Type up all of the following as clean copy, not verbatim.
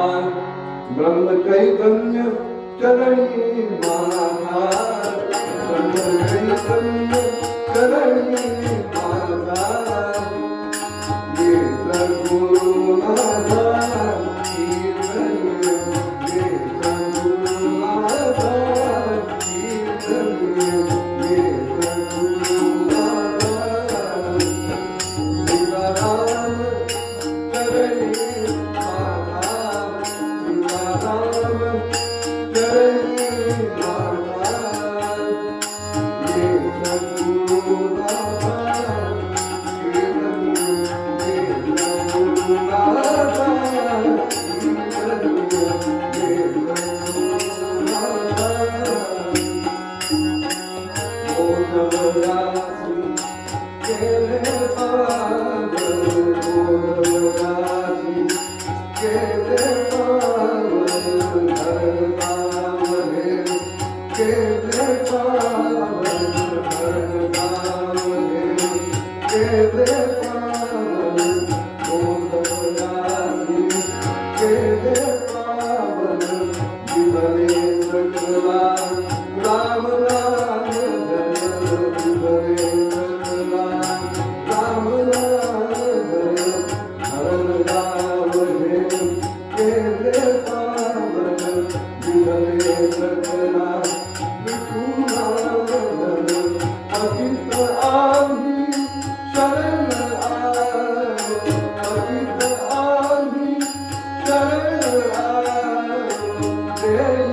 ब्रह्म चैतन्य चरणी माता, ब्रह्म चैतन्य चरणी माता, ये सद्गुरु माता कीर्तनीय, ये सद्गुरु माता कीर्तनीय, ये सद्गुरु माता सीताराम चरणी माता, सीताराम चरणी माता, ये सद्गुरु माता कीर्तनीय, ये सद्गुरु माता कीर्तनीय, ये सद्गुरु माता बोधवदासी केले पावन, बोधवदासी केले पावन, हर नाम हे केले पावन, हर नाम हे केले पावन, बोधवदासी केले पावन, विमले सकला राम नाम जय, विमले सकला राम नाम जय, हर नाम हे केले पावन, विमले सकला विष्णु नाम जय, पतित आम्ही शरण आलो, पतित आम्ही शरण आलो, देई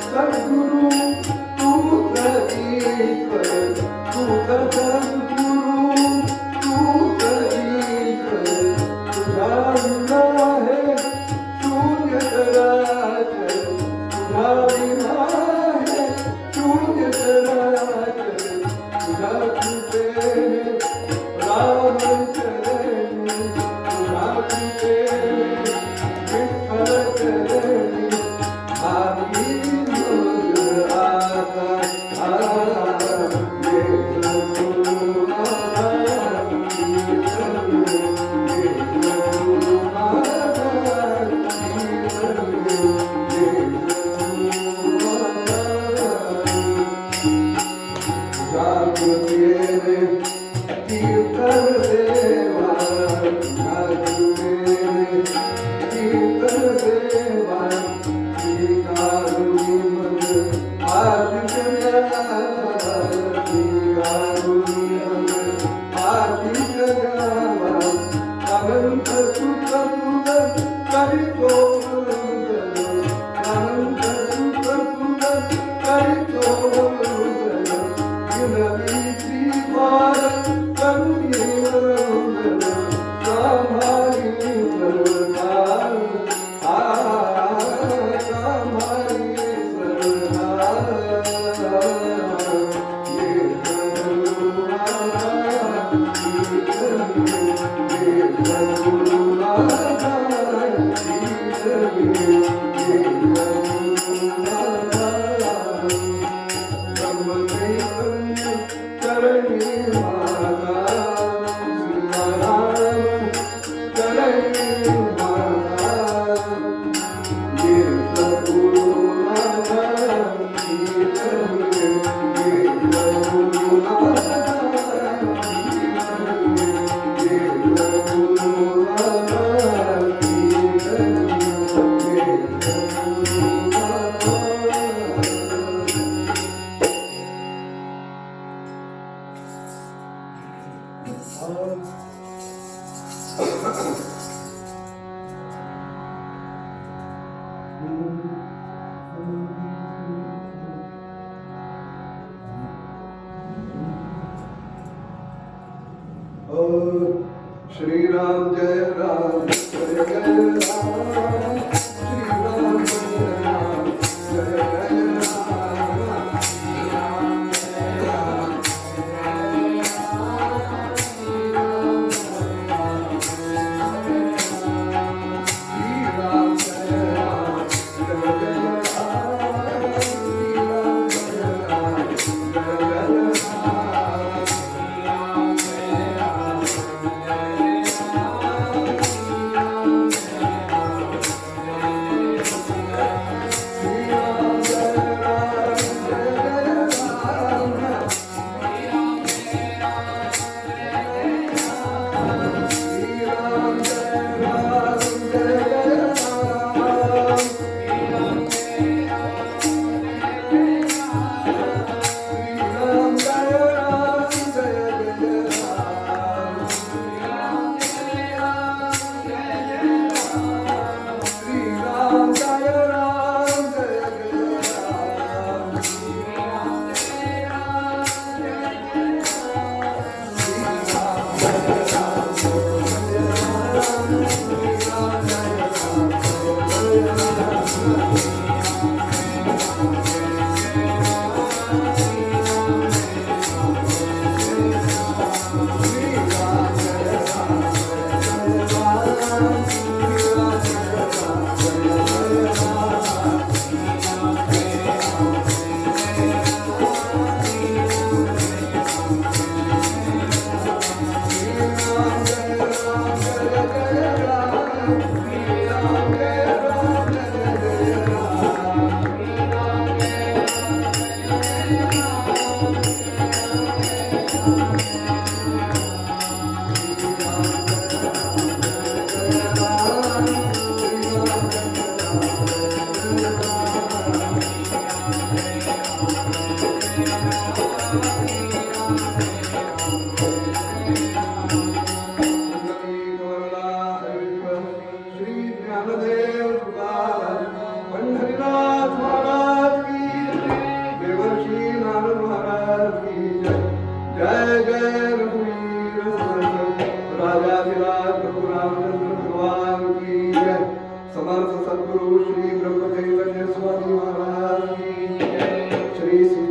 सद्गुरु तू ईश्वर, तू सद्गुरु तू ईश्वर, तुझा विना है शून्य चराचर, तुझा विना है शून्य चराचर, तुझा कृपेने राम चरणी, तुझा कृपेने विठ्ठल चरणी, आम्ही मग आता ये सद्गुरु माता कीर्तनीय, ये सद्गुरु माता कीर्तनीय, ये सद्गुरु माता जागृतेने कीर्तन देवा, जागृतेने कीर्तन देवा, श्रीकारुणी मन आशिष गावा, श्रीकारुणी मन आशिष गावा, अनंत सुख तुझ करितो वंदन, अनंत सुख तुझ करितो वंदन, विनवीची पार करुणी वंदन, सांभाळी सर्वकाळ चरणी माता, सीताराम चरणी माता, ये सद्गुरु माता कीर्तनीय, ये सद्गुरु माता कीर्तनीय, ये सद्गुरु माता कीर्तनीय, ये सद्गुरु माता। श्री राम जय राम जय जय राम, श्री राम जय राम जय जय राम, श्री राम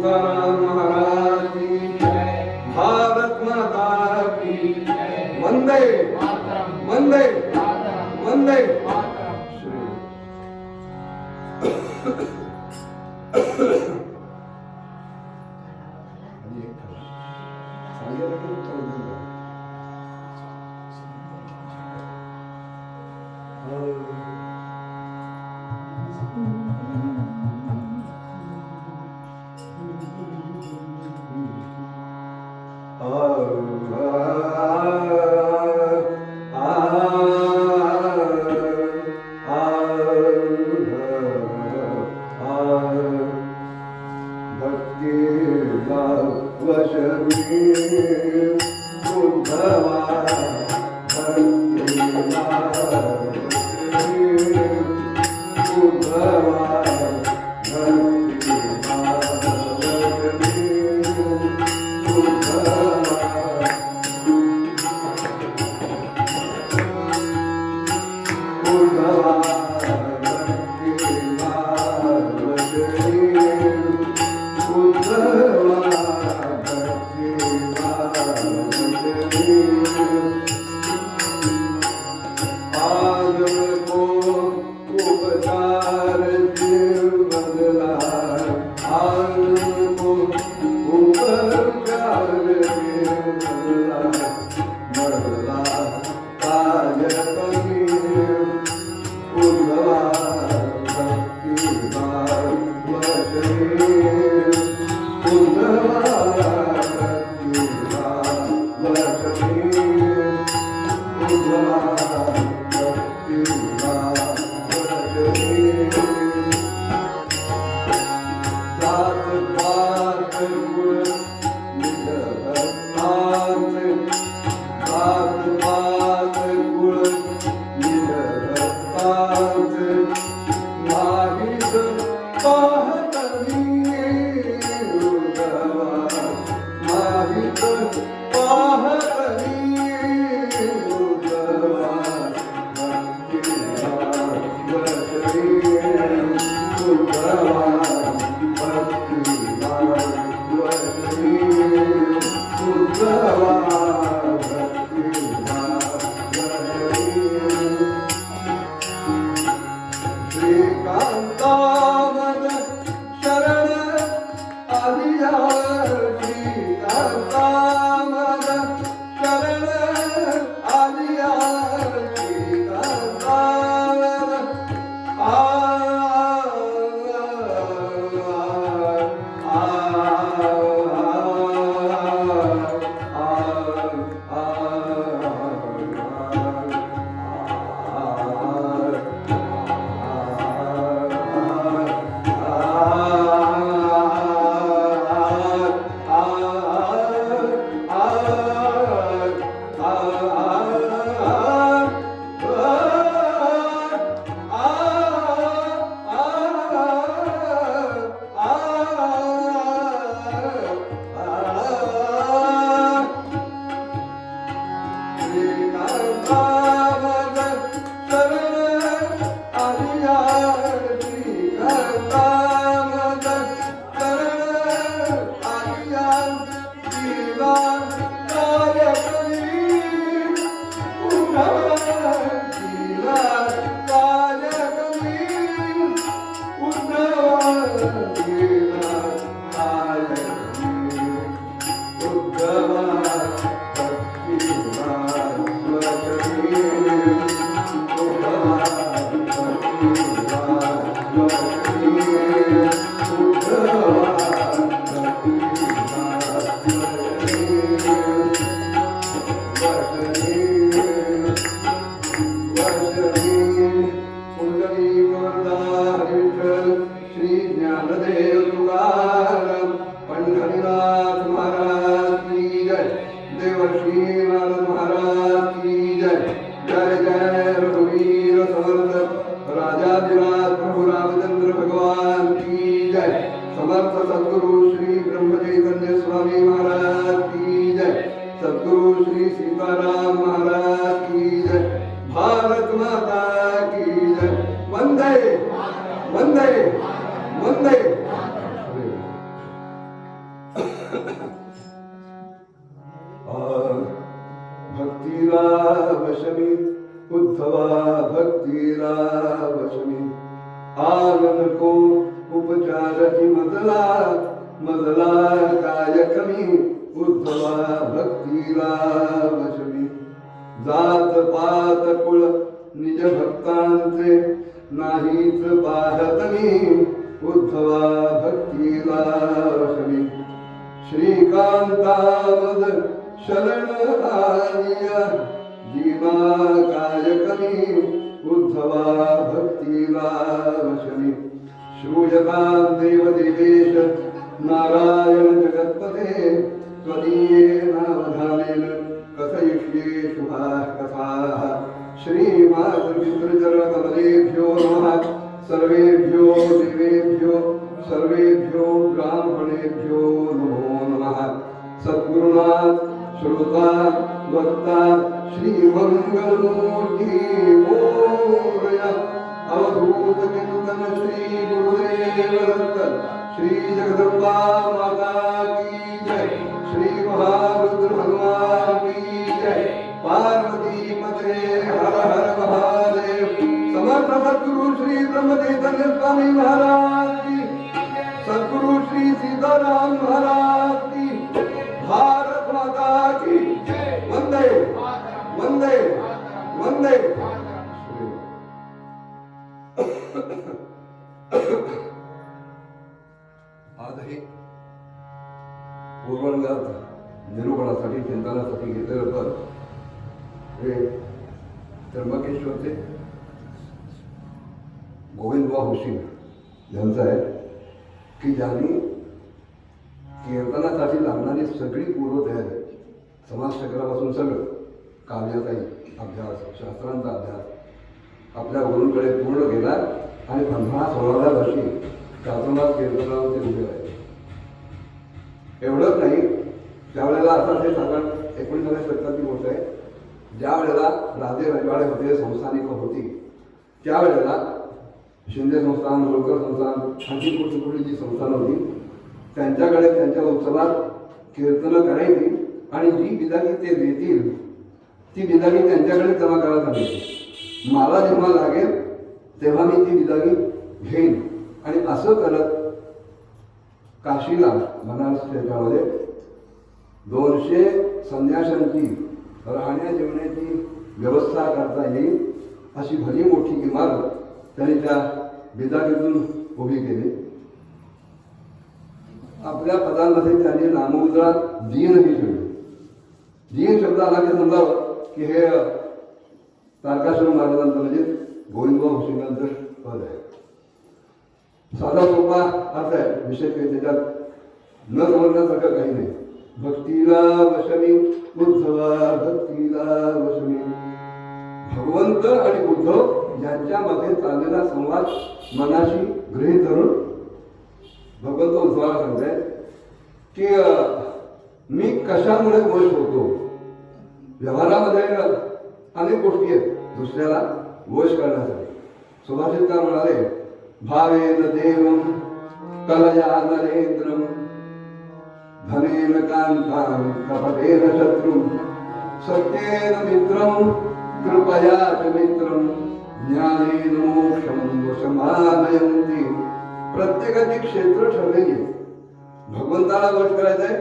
सीताराम महाराज की जय, भारत माता की जय, वंदे वंदे वंदे भक्तीला वशमी उद्धवा भक्तीला वशमी आग नको उपचाराची मजला काय कमी उद्धवा भक्तीला वशमी जात पात कुळ निज भक्तांचे नाहीच पाहत मी उद्धवा भक्तीला वशमी श्रीकांतावद शरण आलिया जीवा काय कमी उद्धवा भक्तीला वशमी श्रूयतां देवदेवेश नारायण जगत्पते त्वदीये नावधानेन कथयिष्ये शुभाः कथाः श्रीमातृपितृचरणकमलेभ्यो नमः सर्वेभ्यो देवेभ्यो सर्वेभ्यो ब्राह्मणेभ्यो नमो नमः सद्गुरुनाथ श्रोता वक्ता श्रीमंगलमूर्ती मोरया अवधूत चिंतन श्री गुरुदेव दत्त श्री जगदंबा माता की जय श्री महारुद्र हनुमान की जय पार्वती मते हर हर महादेव समर्थ सद्गुरु श्री ब्रह्म चैतन्य स्वामी महाराज की सद्गुरु श्री सीताराम महाराज की भारत माता की वंदे वंदे वंदे आजही पूर्वंगात निरूपणासाठी चिंतनासाठी घेतलेलं पद हे त्र्यंबकेश्वरचे गोविंदबा होशिंग यांचं आहे की ज्यांनी कीर्तनासाठी लागणारी सगळी पूर्वतयारी समाजचक्रापासून सगळं काव्याचाही अभ्यास शास्त्रांचा अभ्यास आपल्या गुरूंकडे पूर्ण केला आणि 15-16व्या वर्षी शास्त्रनाथ कीर्तनावर ते उभे राहिले. एवढंच नाही, त्यावेळेला आता ते साधारण 19व्या शतकातली गोष्ट आहे. ज्या वेळेला राजे रजवाडे होते, संस्थानिक होती, त्यावेळेला शिंदे संस्थान, होळकर संस्थान, आणखी कुठली जी संस्थान होती त्यांच्याकडे त्यांच्या उत्सवात कीर्तनं करायची आणि जी बिदागी ते देतील ती बिदागी त्यांच्याकडे जमा करायला सांगायची. मला जेव्हा लागेल तेव्हा मी ती बिदागी घेईन. आणि असं करत काशीला बनारस क्षेत्रामध्ये 200 संन्याशांची राहण्या जेवण्याची व्यवस्था करता येईल अशी भली मोठी इमारत त्यांनी त्या बिदागीतून उभी केली. आपल्या पदांमध्ये त्यांनी नाममुद्रा दीन ही ठेवली. दीन शब्द आला की समजावं की हे तारकाश्रम महाराजांचं म्हणजे गोविंदबा होशिंगांचं पद आहे. साधा सोपा अर्थ आहे, विशेष काही त्याच्यात न समजण्यासारखं काही नाही. भक्तीला वशमी उद्धवा भक्तीला वशमी. भगवंत आणि उद्धव यांच्यामध्ये चाललेला संवाद मनाशी गृहीत धरून भगवंत उद्धवाला सांगताय की मी कशामुळे वश होतो. व्यवहारामध्ये अनेक गोष्टी आहेत दुसऱ्याला वश करण्यासाठी. सुभाषितकार म्हणाले भावेन देवं कलया नरेंद्रं धनेन कांतां कपटेन शत्रुं सत्येन मित्रं कृपया च मित्रं ज्ञानेन मोक्षं वशमानयन्ति. प्रत्येकाची क्षेत्र ठरलेली आहे. भगवंताला वश करायचंय,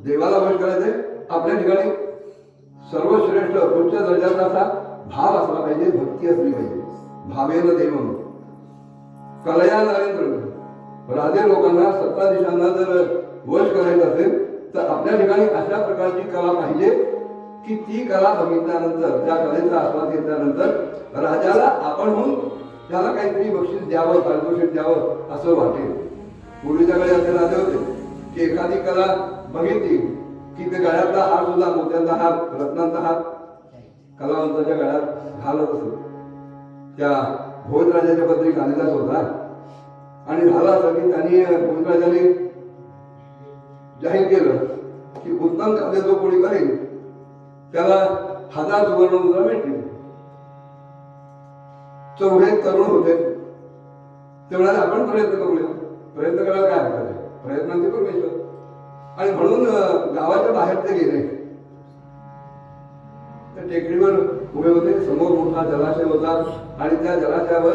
देवाला वश करायचंय. आपल्या ठिकाणी सर्वश्रेष्ठ उच्च दर्जाचा असा भाव असला पाहिजे, भक्ती असली पाहिजे. भावेन देवं कलया नरेंद्र. राजे लोकांना सत्ताधीशांना जर वश करायचं असेल तर आपल्या ठिकाणी अशा प्रकारची कला पाहिजे की ती कला बघितल्यानंतर, त्या कलेचा आस्वाद घेतल्यानंतर राजाला आपण होऊन त्याला काहीतरी बक्षीस द्यावं, पारितोषिक द्यावं असं वाटेल. पूर्वीच्या काळी असे राजे होते की एखादी कला बघितली की ते गळ्यातला हार सुद्धा, मोत्यांचा हार, रत्नांचा हार कलावंताच्या गळ्यात घालत असत. त्या भोजराजाच्या पत्री कालिदास होता आणि झालं असं की त्यांनी भोजराजाने जाहीर केलं की उत्तम काव्य जो कोणी करेल त्याला 1000 सुवर्णमुद्रा मिळतील. तेवढे तरुण होते, तेवढ्याने आपण प्रयत्न करूया. प्रयत्न करायला काय हरकत आहे, प्रयत्नांचे परमेश्वर. आणि म्हणून गावाच्या बाहेर ते गेले त्या टेकडीवर उभे होते. समोर मोठा जलाशय होता आणि त्या जलाशयावर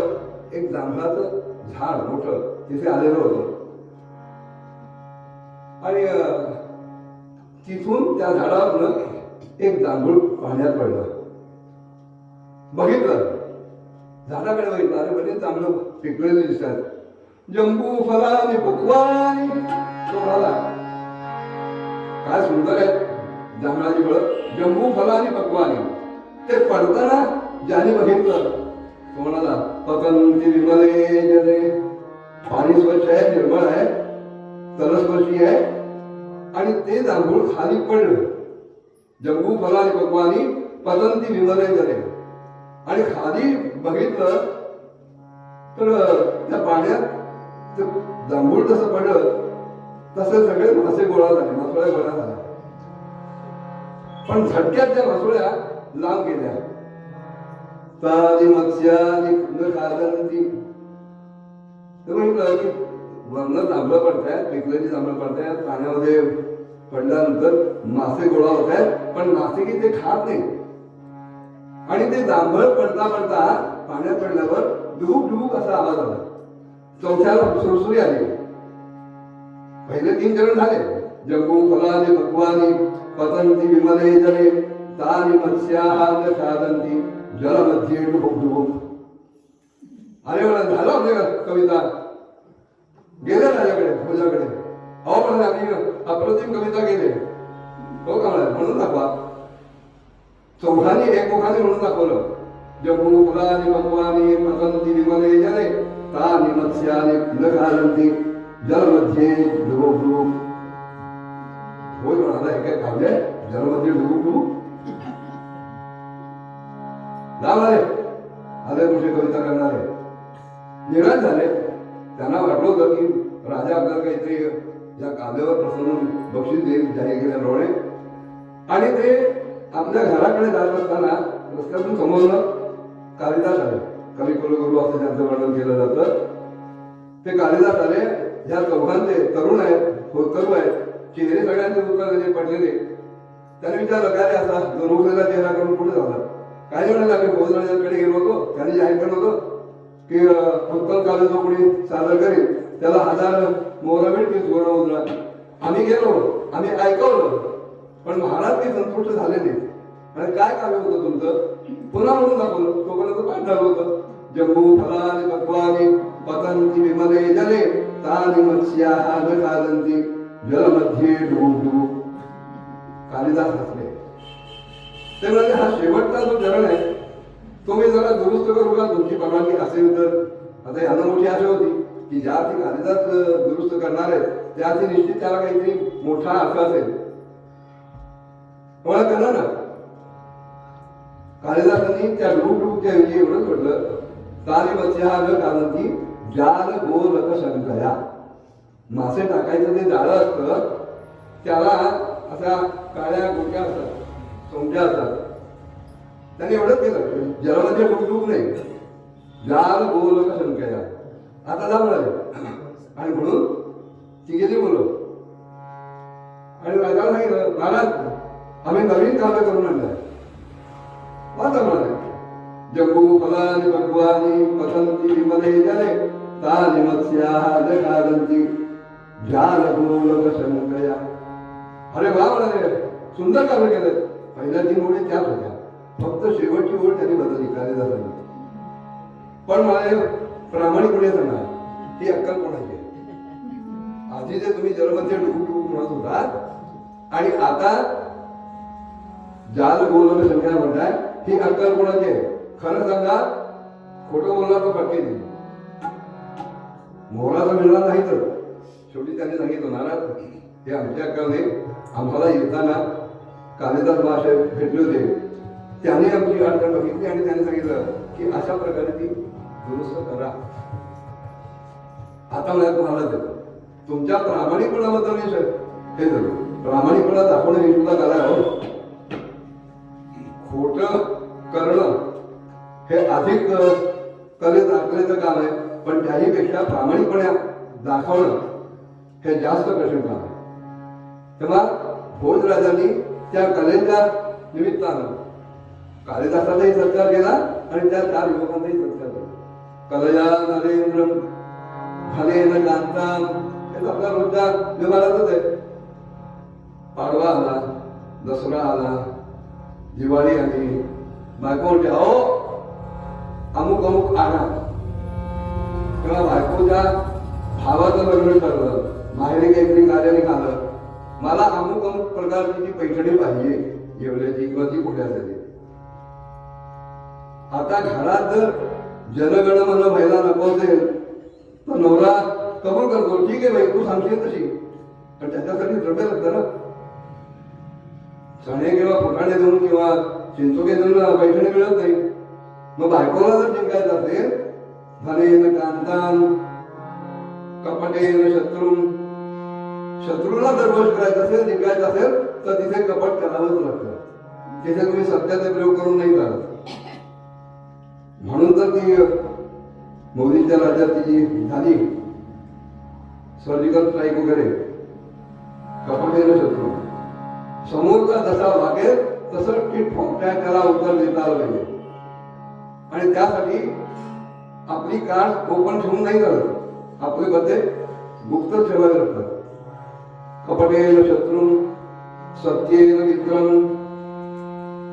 एक जांभळाचं झाड मोठं तिथे आलेलं होतं. आणि तिथून त्या झाडावरनं एक जांभूळ पाण्यात पडलं. बघितलं, झाडाकडे बघितलं, अरे बरेच चांगलं पिकलेले दिसतात. जंबू फलानी पक्वानी, तो म्हणाला काय सुंदर आहे जांभळाची फळं, जंबू फलानी पक्वानी. ते पडताना ज्याने बघितलं तो म्हणाला पतंती विमले जले, पाणी स्वच्छ आहे, निर्मळ आहे, तलस्पर्शी आहे. आणि ते जांभूळ खाली पडलं. जंबू फलानी पक्वानी पतंती विमले जले. आणि खाली बघितलं तर त्या पाण्यात ते जांभूळ जसं पडलं तसे सगळे मासे गोळा झाले, मासोळ्या गोळा झाल्या. पण झटक्यात त्या मासोळ्या लांब गेल्या. तानी मत्स्यानी न खादंती. ते म्हटलं की वरनं जांभळं पडतायत, पिकलेली जांभळं पडतायत, पाण्यामध्ये पडल्यानंतर मासे गोळा होत आहेत, पण मासे की ते खात नाही. आणि ते जांभळ पडता पडता पाण्यात पडल्यावर डुबुक डुबुक असा आवाज आला. चौथ्याला सुरसुरी आली. पहिले 3 चरण झाले. जंबू फलानी पक्वानी पतंती विमले जले, तानी मत्स्याः न खादन्ति जलमध्ये डुबुक डुबुक. अरे झालं आपली कविता. गेले राजाकडे, भोजाकडे. अहो पण आम्ही अप्रतिम कविता गेले. हो का म्हणून दाखवा. चौघांनी एकमुखाने म्हणून दाखवलं. जंबू फलानी पक्वानी पतंती विमले जले, तानी मत्स्यानि न खादन्ति जलमध्ये डुबुक डुबुक. होय म्हणाला हे काय काव्य आहे, जलमध्ये डुबुक डुबुक. आले आले मोठे कविता करणारे निराश झाले. त्यांना वाटलं होतं की राजा आपल्याला काहीतरी या काव्यावर प्रसन्न बक्षीस देईल जाहीर केल्याप्रमाणे. आणि ते आपल्या घराकडे जात असताना रस्त्यातून समोरनं कालिदास आले. कवी कुलगुरू असं त्यांचं वर्णन केलं जातं. ते कालिदास आले. ह्या चौघांचे तरुण आहेत, होतकरू आहेत, चेहरे सगळ्यांचे उतरलेले पडलेले. त्याने विचारलं काय असा जो रोखलेला चेहरा करून पुढे झाला. काय म्हणाले आम्ही भोजराजांकडे गेलो होतो, त्यांनी जाहीर केलं होतं की उत्तम काव्य जो कोणी सादर करेल त्याला 1000 मोहरा मिळतील सुवर्ण मुद्रा. आम्ही गेलो, आम्ही ऐकवलं, पण महाराज काही संतुष्ट झाले नाही. आणि काय काव्य होतं तुमचं, पुन्हा म्हणून दाखवलं. तोपर्यंत पाठ झालं होतं. जंबू फलानी पक्वानी पतंती विमले जले, तानी मत्स्याः न खादन्ति जलमध्ये डुबुक डुबुक. कालिदास हसले. ते म्हणजे हा शेवटचा जो चरण आहे तो मी जरा दुरुस्त करू का, तुमची परवानगी असेल तर. आता यांना मोठी आशा होती की ज्या अर्थी कालिदास दुरुस्त करणार आहे त्या अर्थी निश्चित त्याला काहीतरी मोठा अर्थ असेल. मला करा ना. कालिदासांनी त्या डुबुक डुबुकच्या ऐवजी एवढंच म्हटलं, तानी मत्स्याः न खादन्ति जाल गोलक शंकया. मासे टाकायचं ते जाळं असतं, त्याला असा काळ्या गोट्या असतात, सोंगट्या असतात. त्यांनी एवढंच केलं, जलामध्ये डुबडुब नाही, जाल गोलक शंकया. आता जा म्हणाले. आणि म्हणून ती गेली मुलं. आणि राजाला सांगितलं महाराज आम्ही नवीन काव्य करून आणलंय. वाचा म्हणाले. जंबू फलानी पक्वानी पतंती विमले जले, तानी मत्स्याः न खादन्ति जालगोलक शंकया. अरे वा म्हणाले, सुंदर काव्य केलं. पहिल्या 3 ओळी त्याच होत्या, फक्त शेवटची ओळ त्यांनी बदलली कालिदासांनी. पण मला प्रामाणिकपणे सांगा, ही अक्कल कोणाची आहे? आधी जे तुम्ही जलमध्ये डुबुक डुबुक म्हणत होतात आणि आता जाल गोलक शंकया म्हणताय, ही अक्कल कोणाची आहे? खरं सांगा, खोटं बोलला तर फटके दिली. मोहराचा मिळणार नाही तर शेवटी त्यांनी सांगितलं महाराज हे आमची अक्कल नाही. आम्हाला येताना कालिदास महाशय भेटले होते, त्याने आमची अडचण बघितली आणि त्याने सांगितलं की अशा प्रकारे ती दुरुस्त करा. आता मला तुम्हाला देतो तुमच्या प्रामाणिकपणाबद्दल हे झालं. प्रामाणिकपणा दाखवणं हे सुद्धा कला आहे. खोट करणं हे अधिक कलेचं काम आहे, पण त्याही पेक्षा प्रामाणिकपणे दाखवणं हे जास्त कठीण काम आहे. तेव्हा भोजराजांनी त्या कलेच्या निमित्तानं कालिदासाचाही सत्कार केला आणि त्या 4 युवकांचाही सत्कार केला. कलया नरेंद्र घालेन कांता, हे आपल्या रोजच्या व्यवहारातच आहे. पाडवा आला, दसरा आला, दिवाळी आली, बायको म्हणते अहो अमुक अमुक आणा. तेव्हा बायकोच्या भावाचं लग्न ठरलं, माहेरी काहीतरी कार्य निघालं, मला अमुक अमुक प्रकारची ती पैठणी पाहिजे येवल्याची किंवा ती कुठ्यासाठी. आता घरात जर जनगणमन व्हायला नको असेल तर नवरा कबूल करतो, ठीक आहे बाई तू सांगशील तशी, पण त्याच्यासाठी द्रव्य लागतं ना. चणे किंवा फुटाणे देऊन किंवा चिंचोके देऊन पैठणी मिळत नाही. मग बायकोला जर जिंकायचं असेल, धनेन कांतान कपटेन शत्रून, शत्रूला जर वश करायचं असेल, जिंकायचं असेल तर तिथे कपट करावंच लागतं. तिथे तुम्ही सत्याचे प्रयोग करून नाही चालत. म्हणून तर ती मोदींच्या राज्यात ती झाली सर्जिकल स्ट्राईक वगैरे, कपटेन शत्रू. समोरचा जसा वागेल तसं टिटफॉक त्याला उत्तर देता आलं पाहिजे. आणि त्यासाठी आपली कार ओपन ठेवून नाही करत, आपले बदले गुप्त ठेवावे लागतात. कपटेन शत्रून सत्येन मित्रम,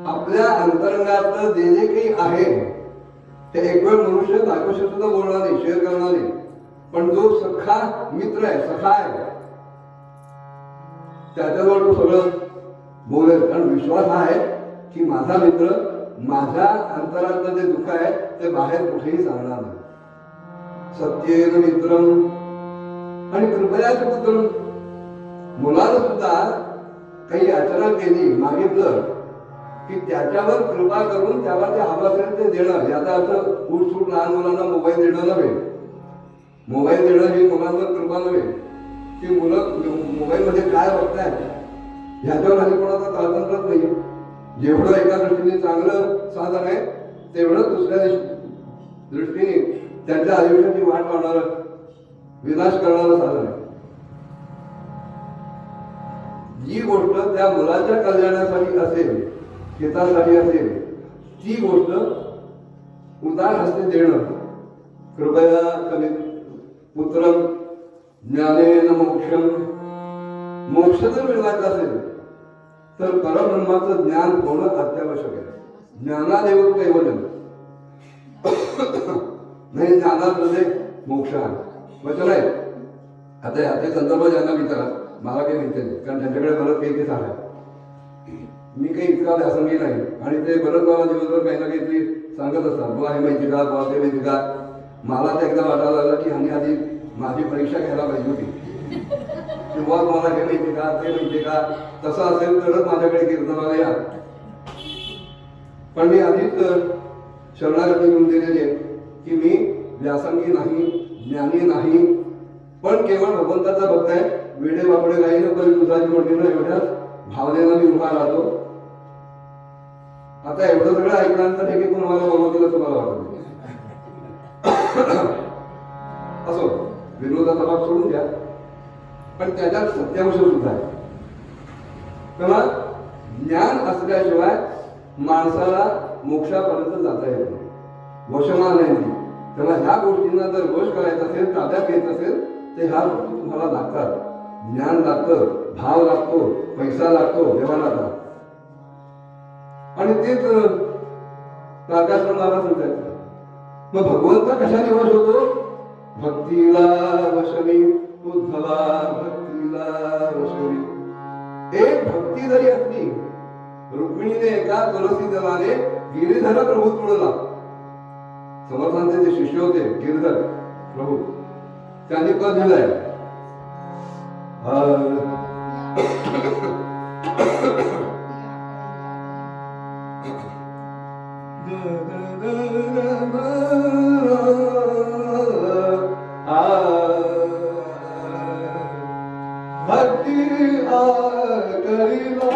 आपल्या अंतरंगात जे जे काही आहे ते एक वेळ मनुष्य बायकोशी सुद्धा बोलणार नाही, शेअर करणार नाही, पण जो सखा मित्र आहे, सखा आहे, त्याच्याजवळ तो सगळं बोलेल. कारण विश्वास हा आहे की माझा मित्र माझ्या अंतरातलं जे दुःख आहे ते बाहेर कुठेही सांगणार नाही. सत्येन मित्रम आणि कृपयाच पुत्रम, मुलानं सुद्धा काही याचना केली, मागितलं की त्याच्यावर कृपा करून त्याला जे हवं असेल ते देणं. याचा अर्थ उठसूट लहान मुलांना मोबाईल देणं नव्हे. मोबाईल देणं ही मुलांवर कृपा नव्हे. ती मुलं मोबाईलमध्ये काय बघतायत ह्याच्यावर हल्ली कोणाचा स्वातंत्र्यच नाही. जेवढं एका दृष्टीने चांगलं साधन आहे तेवढं दुसऱ्या दृष्टीने त्यांच्या आयुष्याची वाट लावणारं, विनाश करणारं साधन आहे. जी गोष्ट त्या मुलाच्या कल्याणासाठी असेल, हितासाठी असेल, ती गोष्ट उदार हस्ते देणं. कृपया कमी पुत्रम ज्ञानेन मोक्षम, मोक्ष जर मिळवायचा असेल तर परब्रह्माचं ज्ञान होणं अत्यावश्यक आहे. ज्ञानादेव कैवल्यम, नाही ज्ञानात म्हणजे मोक्ष वचन आहे. आता याचे संदर्भ ज्यांना विचारा, मला काही माहिती नाही, कारण त्यांच्याकडे बरंच काही ते सांगा. मी काही इतका व्यासंगी नाही आणि ते बरंच मला दिवसभर काही ना काहीतरी सांगत असतात. बुवा हे माहिती का, बुवा ते माहिती का. मला तर एकदा वाटायला लागलं की ह्यांनी आधी माझी परीक्षा घ्यायला पाहिजे होती, किंवा तुम्हाला हे माहिती का, ते माहिती का. तसं असेल तरच माझ्याकडे कीर्तनाला या. पण मी आधीच शरणागती घेऊन दिलेली आहे की मी व्यासंगी नाही, ज्ञानी नाही, पण केवळ भगवंताचा भक्त आहे. वेडे वापडे काही न करी तुझाची म्हणते ना, एवढ्याच भावनेला मी उभा राहतो. आता एवढं सगळं ऐकल्यानंतर हे की कोण मला बोलवतील असं मला वाटत नाही. असो, विनोदाचा भाग सोडून द्या, पण त्याच्यात सत्यांश सुद्धा आहे. तेव्हा ज्ञान असल्याशिवाय माणसाला मोक्षापर्यंत जाता येत नाही. वशमान आहे ती. तेव्हा ह्या गोष्टींना जर वश करायचं असेल, ताब्यात घ्यायचं असेल तर ह्या गोष्टी तुम्हाला लागतात. ज्ञान लागतं, भाव लागतो, पैसा लागतो व्यवहाराचा. आणि तेच प्रकाशन मला सांगायचं. मग भगवंत कशाने वश होतो? भक्तीला वशमी उद्धवा, भक्तीला वशमी. एक भक्ती जरी असली, रुक्मिणीने एका तुलसी दलाने गिरीधर प्रभू तोडला. समर्थांचे जे शिष्य होते गिरीधर प्रभू, त्यांनी पद दिलाय, भक्ती करीला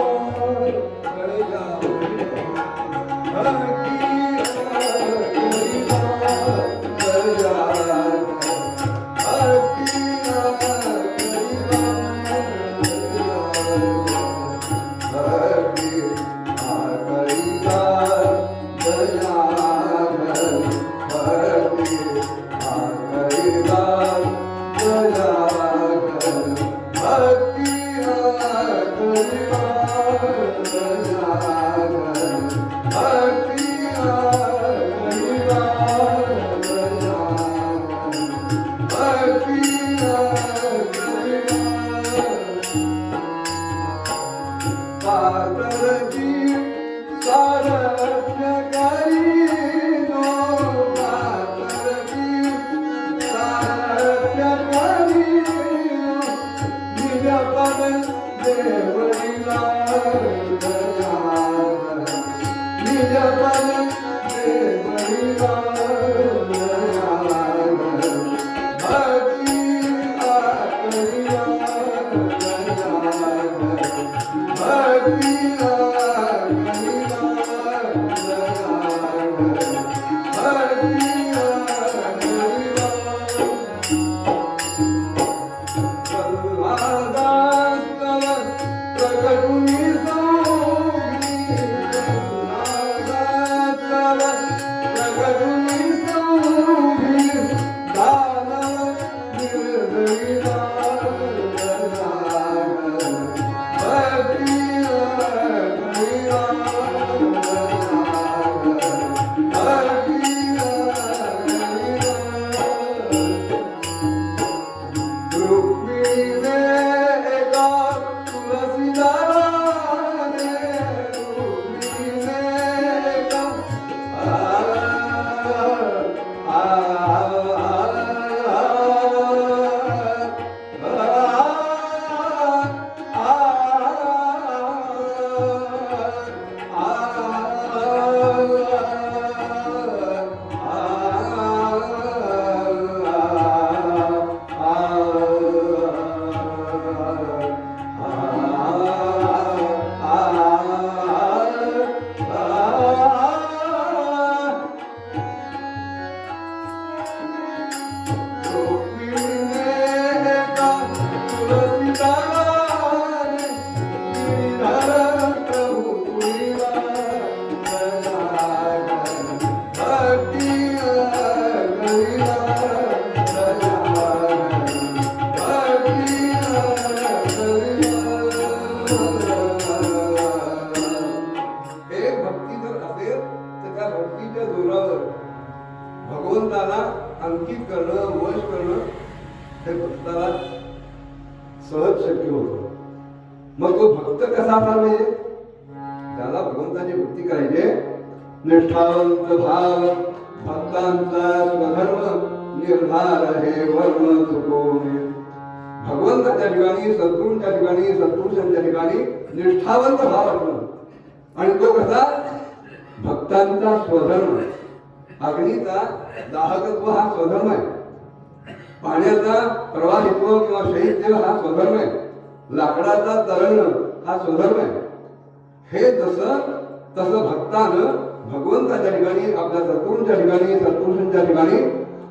भगवंताला अंकित करणं, वश करणं हे भक्ताला सहज शक्य होतं. मग तो भक्त कसा असावा पाहिजे? त्याला भगवंताची भक्ती करायची. निष्ठावंत भाव भक्तांचा स्वधर्म निर्धार हे वर्म चुकवणे. भगवंताच्या ठिकाणी, सद्गुरूंच्या ठिकाणी, सत्पुरुषांच्या ठिकाणी निष्ठावंत भाव असणं. आणि तो कसा? भक्तांचा स्वधर्म. अग्नीचा दाहकत्व हा स्वधर्म आहे. पाण्याचा प्रवाहित्व किंवा शैत्य हा स्वधर्म आहे. लाकडाचा तरणं हा स्वधर्म आहे. हे तसं भक्तानं भगवंताच्या ठिकाणी, आपल्या सद्गुरूंच्या ठिकाणी, सत्पुरुषांच्या ठिकाणी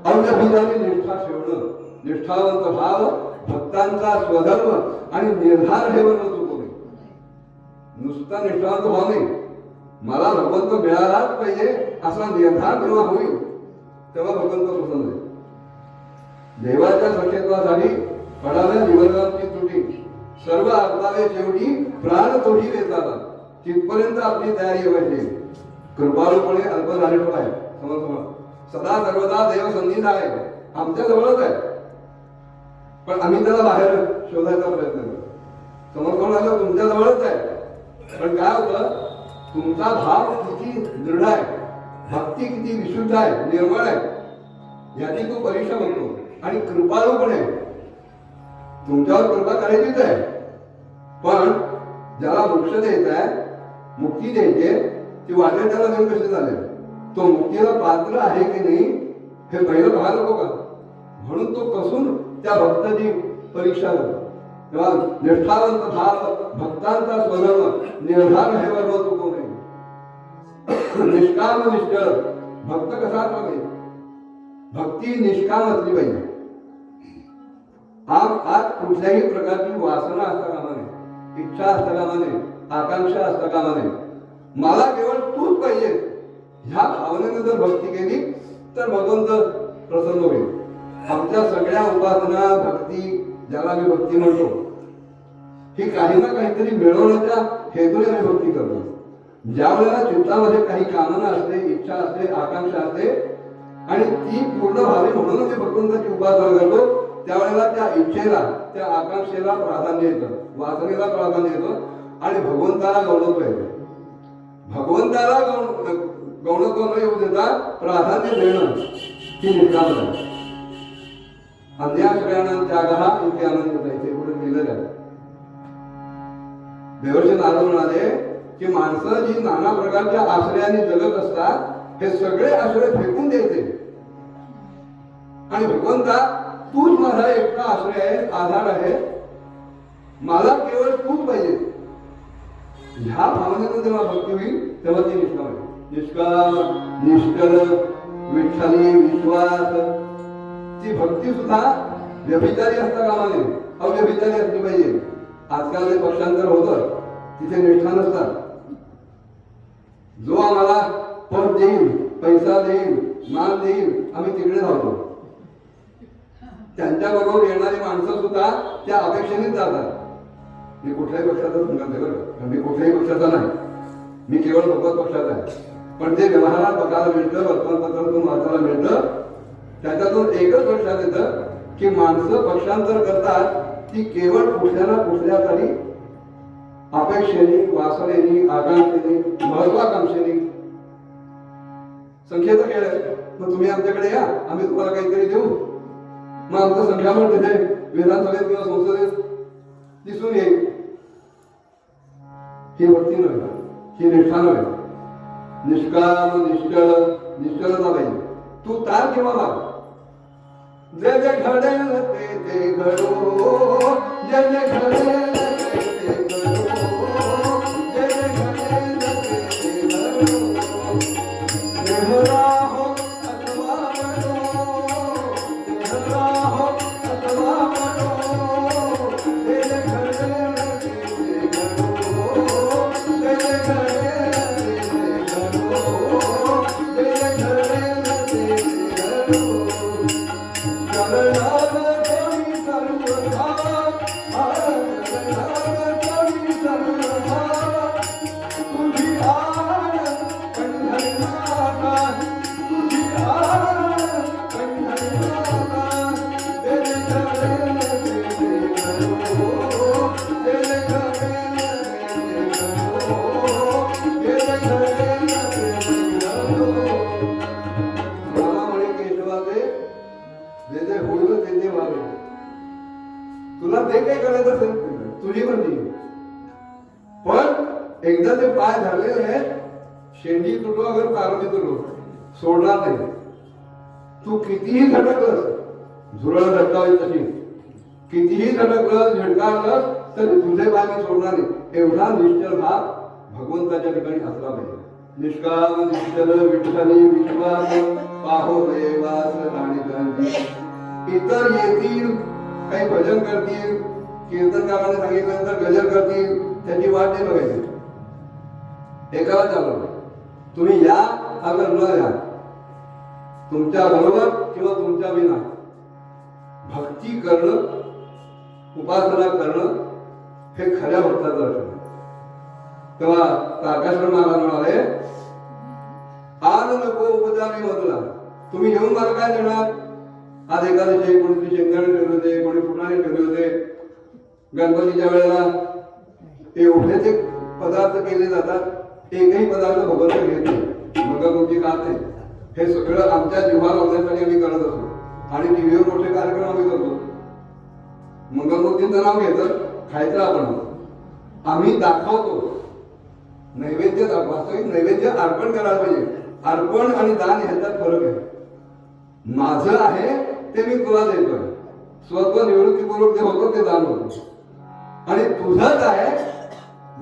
अव्यभिचारी निष्ठा ठेवणं. निष्ठावंत भाव भक्तांचा स्वधर्म आणि निर्धार हे वर्ण चुकवणे. नुसता निष्ठावंत भाव नाही, मला भगवंत मिळालाच पाहिजे असा निर्धार जेव्हा होईल तेव्हा भगवंत प्रसन्न आहे. देवाच्या सखेत्वासाठी पडाव्या जीवनाची तुटी, सर्व आपलावे शेवटी प्राण तोडी देतात. तिथपर्यंत आपली तयारी व्हायची. कृपाळूपणे अल्प झाले आहे. सदा सर्वदा देव संधीत आहे, आमच्या जवळच आहे, पण आम्ही त्याला बाहेर शोधायचा प्रयत्न करतो. समर्पण आलं तुमच्या जवळच आहे, पण काय होतं? तुमचा भाव किती दृढ आहे, भक्ती किती विशुद्ध आहे, निर्मळ आहे, याची तो परीक्षा बघतो. आणि कृपाळू पण आहे, तुमच्यावर कृपा करायचीच आहे, पण ज्याला मोक्ष द्यायचा आहे, मुक्ती द्यायची, ती वाटेल त्याला देऊन कसे झाले, तो मुक्तीला पात्र आहे की नाही हे पहिलं पाहायला नको का? म्हणून तो कसून त्या भक्ताची परीक्षा होतो. तेव्हा निष्ठावंत भाव भक्तांचा स्वधर्म निर्धार हे वर्म चुकवू नये. निष्काम निश्चळ भक्त कसा असला पाहिजे? भक्ती निष्काम असली पाहिजे. आज कुठल्याही प्रकारची वासना असता कामा नये, इच्छा असता कामा नये, आकांक्षा असता कामा नये. मला केवळ तूच पाहिजे ह्या भावनेने जर भक्ती केली तर भगवंत प्रसन्न होईल. आमच्या सगळ्या उपासना, भक्ती, ज्याला मी भक्ती म्हणतो, ही काही ना काहीतरी मिळवण्याच्या हेतूने आम्ही भक्ती करतो. ज्या वेळेला चित्तामध्ये काही कामना असते, इच्छा असते, आकांक्षा असते आणि ती पूर्ण व्हावी म्हणून मी भगवंताची उपासना करतो, त्यावेळेला त्या इच्छेला, त्या आकांक्षेला प्राधान्य येतं, वासनेला प्राधान्य येतं आणि भगवंताला गौरव येतं. भगवंताला गौरव न येऊ देता प्राधान्य देणं ही निष्काम आहे. अन्याश्रयानं त्याग हा इथे आनंद इथे पुढे लिहिलेलं आहे. देवर्षी नारद म्हणाले की माणसं जी नाना प्रकारच्या आश्रयाने जगत असतात हे सगळे आश्रय फेकून द्यायचे आणि भगवंता तूच माझा एकटा आश्रय आहे, आधार आहे, मला केवळ तूच पाहिजे. ह्या भावनेतून जेव्हा भक्ती होईल तेव्हा ती निष्ठा होईल. निष्काम निष्कल विठ्ठली विश्वास. ती भक्ती सुद्धा व्यभिचारी असता कामा नये, अव्यभिचारी असली पाहिजे. आजकाल जे पक्षांतर होतं तिथे निष्ठा नसतात. जो आम्हाला पद देईल, पैसा देईल, मान देईल, आम्ही तिकडे धावतो. त्यांच्याबरोबर येणारी माणसं सुद्धा त्या अपेक्षेनेच जातात. मी कुठल्याही पक्षाचा संघात आहे बरं, मी कुठल्याही पक्षाचा नाही, मी केवळ भगवत पक्षाचा आहे. पण ते व्यवहारात बघायला मिळतं, वर्तमानपत्रातून वाचायला मिळतं, त्याच्यातून एकच लक्षात येतं की माणसं पक्षांतर करतात ती केवळ कुठल्या ना कुठल्या तरी अपेक्षेने, वासनेनी, आकांक्षेने, महत्वाकांक्षेने. संख्येचा खेळ आहे. मग तुम्ही आमच्याकडे या, आम्ही तुम्हाला काहीतरी देऊ, मग आमचं संख्याबळ तिथे विधानसभेत किंवा संसदेत दिसून येईल. ही भक्ती नव्हे, ही निष्ठा नव्हे. निष्काम निष्कळ निष्कळता पाहिजे. तू तार किंवा भाग, जे जे घडेल ते ते घडो, जे जे घडेल ते ते घडो, जे जे घडेल ते ते घडो. देहरा हो अथवा मरो, देहरा हो अथवा मरो, जे जे घडेल ते ते घडो, जे जे घडेल ते ते घडो, जे जे घडेल ते ते घडो. तुला ते काही करायचं असेल तुझी मर्जी, पण एकदा ते पाय झालेले आहेत, शेंडी तुटो अगर तारवी तुटो, सोडणार नाही. तू कितीही झटकलंस, झुरळ झटकावी तशी, कितीही झटकलंस, झटकावलंस तरी तुझे पाय मी सोडणार नाही. एवढा निश्चल भाव भगवंताच्या ठिकाणी असला पाहिजे. निष्काम निश्चल विठ्ठली विश्वास, पाहो देवास राणी. इतर येतील, काही भजन करतील, कीर्तनकाराने सांगितल्यानंतर गजर करतील, त्याची वाट नाही बघायची. एकाला चालवलं, तुम्ही या अगर न या, तुमच्या बरोबर किंवा तुमच्या विना भक्ती करणं, उपासना करणं हे खऱ्या भक्ताचं लक्षण. तेव्हा तारकाश्वर महाराज म्हणाले, आन नको उपचारी मधला, तुम्ही येऊन मला काय देणार? आज एकादशी, कोणीतरी शेंगदाणे ठेवले होते, कोणी फुटाणे ठेवले होते. गणपतीच्या वेळेला एवढे ते पदार्थ केले जातात, एकही पदार्थ भगवंत घेत नाही, मंगलमूर्ती खात नाही. हे सगळं आमच्या जीवा लावण्यासाठी आम्ही करत असतो आणि टीव्हीवर मोठे कार्यक्रम आम्ही करतो. मंगलमूर्तीचं नाव घेतं, खायचं आपण आम्ही दाखवतो. नैवेद्य वास्तविक नैवेद्य अर्पण करायला पाहिजे. अर्पण आणि दान ह्याच्यात फरक आहे. माझं आहे ते मी तुला देतोय, स्वत्व निवृत्तीपूर्वक जे होतं ते दान होतं, आणि तुझंच आहे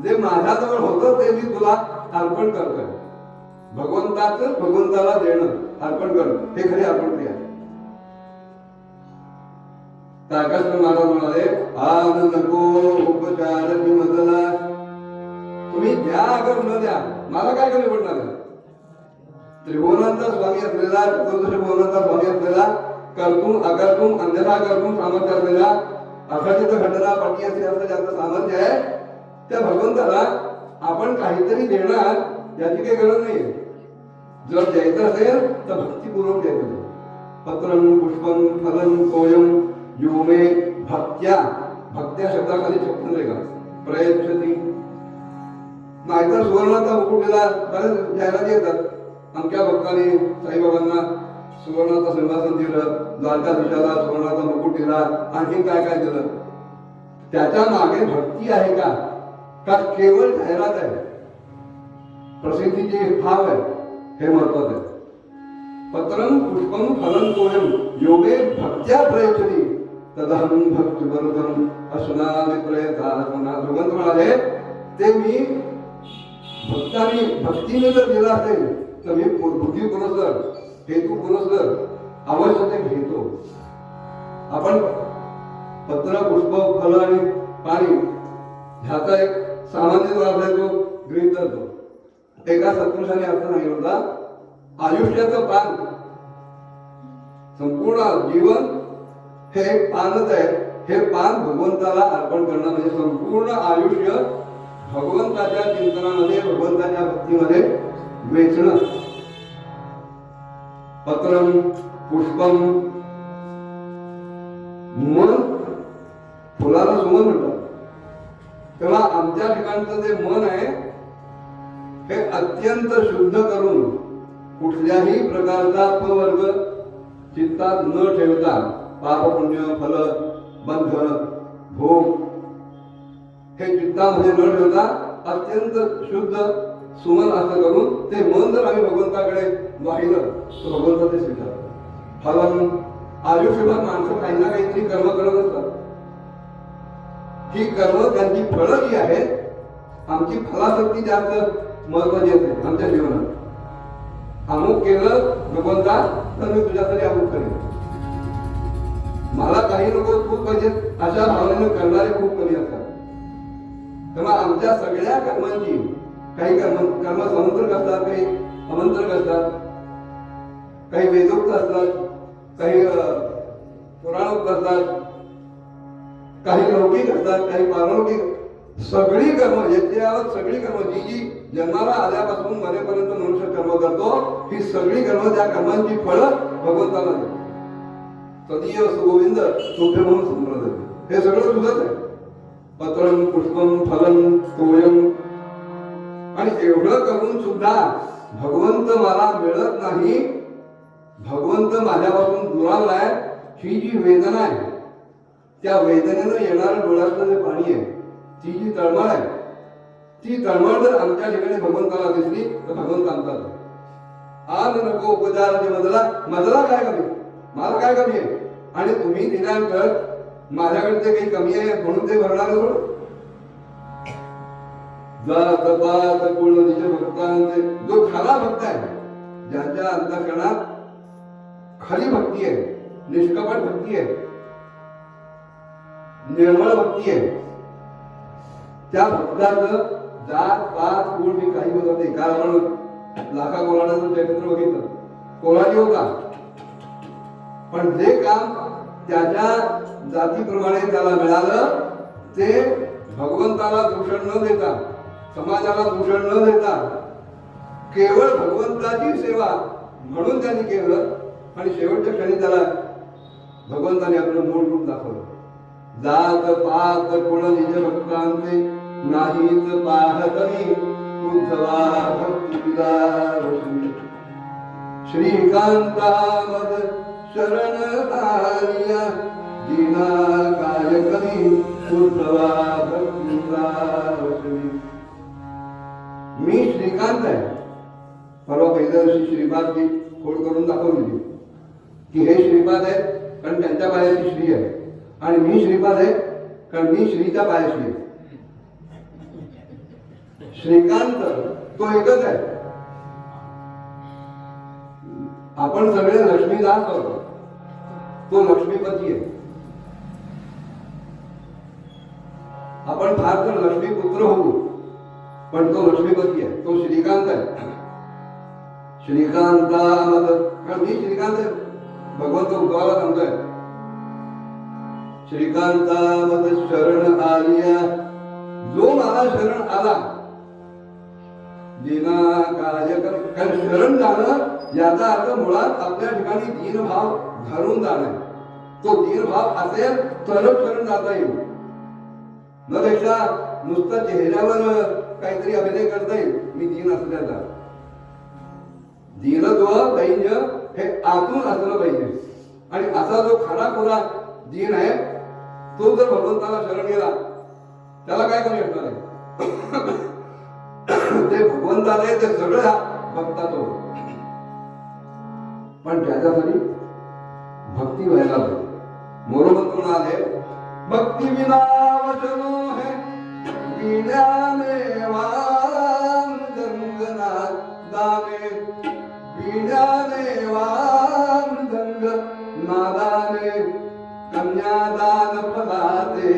जे माझ्याजवळ होतं ते मी तुला अर्पण करतोय. भगवंताचं भगवंताला देणं, अर्पण करणं हे खरी अर्पण क्रिया आहे. तारकाश्वर महाराज म्हणाले, आज नको उपचार मधला, तुम्ही द्या अगर न द्या, मला काय कमी पडणार आहे. त्रिभुवनांचा स्वामी असलेला, चतुर्दश भुवनांचा स्वामी असलेला, कर्तुम अकर्तुम अन्यथा कर्तुम सामर्थ्य असलेला, अखंडित घटना पाठी असं ज्याचं सामर्थ्य आहे, त्या भगवंताला आपण काहीतरी देणार याची काही गरज नाही. जर द्यायचं असेल तर भक्तीपूर्वक द्यायचं. पत्रम पुष्पम फलम तोयम योमे भक्त्या, भक्त्या शब्दाखाली छप्पन रेखा प्रयच्छती. नाहीतर सुवर्णाचा मुकुट दिला, बरेच जाहिराती येतात, आमच्या भक्तांनी साईबाबांना सुवर्णाचं सिंहासन दिलं, द्वारकाधीशाला सुवर्णाचा मुकुट दिला, आणखी काय काय दिलं. त्याच्या मागे भक्ती आहे का का केवळ जाहिरात आहे, प्रसिद्धीचे भाव आहे, हे महत्वाचं आहे. पत्रम पुष्पम फलं तोयम योगे भक्त्या प्रयचनी तदहं भक्ती बरोबरम असुनादि प्रयतात्मना. भगवंत म्हणाले ते मी भक्तीने जर दिलं असेल तर मी बुद्धी पुरस्कर, हेतू पुरस्कर अवश्य ते घेतो. आपण पत्र, पुष्प, फल आणि पाणी ह्याचा एक सामान्य जो अर्थ आहे तो गृहीत धरतो. एका सत्पुरुषाने अर्थ सांगितला होता, आयुष्याचं पान, संपूर्ण जीवन हे एक पानच आहे. हे पान भगवंताला अर्पण करणं म्हणजे संपूर्ण आयुष्य भगवंताच्या चिंतनामध्ये, भगवंताच्या भक्तीमध्ये वेचणं. पत्रम पुष्पम, मन, फुलाला सुमन म्हणतात. तेव्हा आमच्या ठिकाणचं जे मन आहे हे अत्यंत शुद्ध करून कुठल्याही प्रकारचा अपवर्ग चित्तात न ठेवता, पाप पुण्य फल बंध भोग हे चित्तामध्ये न ठेवता अत्यंत शुद्ध सुमन असं करून ते मन जर आम्ही भगवंताकडे वाहिलं तर भगवंत ते स्वीकारतात. फलन, आयुष्यभर माणसं काही ना काहीतरी कर्म करत असतात. ही कर्म त्यांची फळं जी आहेत, आमची फलासक्ती जास्त महत्वाची असते आमच्या जीवनात. अमुक केलं भगवंता तर मी तुझ्यासाठी अमुक करेन, मला काही नको खूप पाहिजे अशा भावनेने करणारे खूप कमी असतात. तेव्हा आमच्या सगळ्या कर्मांची काही कर्म समंत्रक असतात, काही अमंत्रक असतात, काही वेदोक्त असतात, काही पुराणोक्त असतात, काही लौकिक असतात, काही पारलौकिक. सगळी कर्म याच्यावर सगळी कर्म जी जन्माला आल्यापासून मरेपर्यंत मनुष्य कर्म करतो, ही सगळी कर्म त्या कर्मांची फळं भगवंताला देतात. तदीय सुगोविंद तुभ्य म्हणून संप्रदाय, हे सगळं तुझंच आहे. पत्रम पुष्पम फलं तोयम. आणि एवढं करून सुद्धा भगवंत मला मिळत नाही, भगवंत माझ्यापासून दुरावलाय, ही जी वेदना आहे, त्या वेदनेनं येणारं डोळ्यातलं जे पाणी आहे, ती जी तळमळ आहे, ती तळमळ जर आमच्या ठिकाणी भगवंताला दिसली तर भगवंत आमचा आज नको उपचार मजला काय कमी, मला काय कमी आहे, आणि तुम्ही दिल्यानंतर माझ्याकडे ते काही कमी आहे म्हणून ते भरणार थोडं. जात पात कुळ निज भक्तांचे, जो खरा भक्त आहे, ज्याच्या अंतःकरणात खरी भक्ती आहे, निष्कपट भक्ती आहे, निर्मळ भक्ती आहे, त्या भक्ताचं जात पात कुळ मी काही बघत नाही. काल आपण लाखा कोल्हाड्याचं चरित्र बघितलं, कोल्हाडी होता, पण जे काम त्याच्या जातीप्रमाणे त्याला मिळालं ते भगवंताला दूषण न देता, समाजाला दूषण न देता, केवळ भगवंताची सेवा म्हणून त्यांनी केलं. आणि शेवटच्या क्षणी त्याला भगवंताने आपलं मूळ रूप दाखवलं. जात पात कुळ निज भक्तांचे नाहीत पाहतनी उद्धवा भक्तिविदारसनी. श्रीकांतामद शरण आर्या दीना काय करी उद्धवा भक्तिविदारसनी. मी श्रीकांत आहे. परवा पहिल्या दिवशी श्रीपादची खोड करून दाखवली की हे श्रीपाद आहे कारण त्यांच्या पायाची श्री आहे, आणि मी श्रीपाद आहे कारण मी श्रीच्या पायाशी आहे. श्रीकांत तो एकच आहे. आपण सगळे लक्ष्मीदास आहोत, तो लक्ष्मीपती आहे. आपण फार तर लक्ष्मीपुत्र होऊ, पण तो लक्ष्मीपती आहे, तो श्रीकांत आहे. श्रीकांतामद, कारण मी श्रीकांत आहे, भगवंत उद्धवाला सांगतोय. श्रीकांतामद शरण आलिया, जो मला शरण आला, दीना काय कर. कारण शरण जाणं याचा अर्थ मुळात आपल्या ठिकाणी दीनभाव धरून जाणं. तो दीनभाव असेल तरच शरण जाता येईल, न पेक्षा नुसतं चेहऱ्यावर काहीतरी अभिनय करता येईल मी दीन असल्याचा. दीनत्व दैन्य हे आतून असलं पाहिजे. आणि असा जो खरा खुरा दीन आहे तो जर भगवंताला शरण गेला त्याला काय कमी असणार आहे. ते भगवंताला आहे ते सगळं भक्तात होत. पण त्याच्यासाठी भक्ती व्हायला हवी. मोरोपंत म्हणाले, भक्ती विना वचनो है वीण्याने वाम गंगना दाने, वीण्याने वाम गंग नादाने, कन्यादान फलाते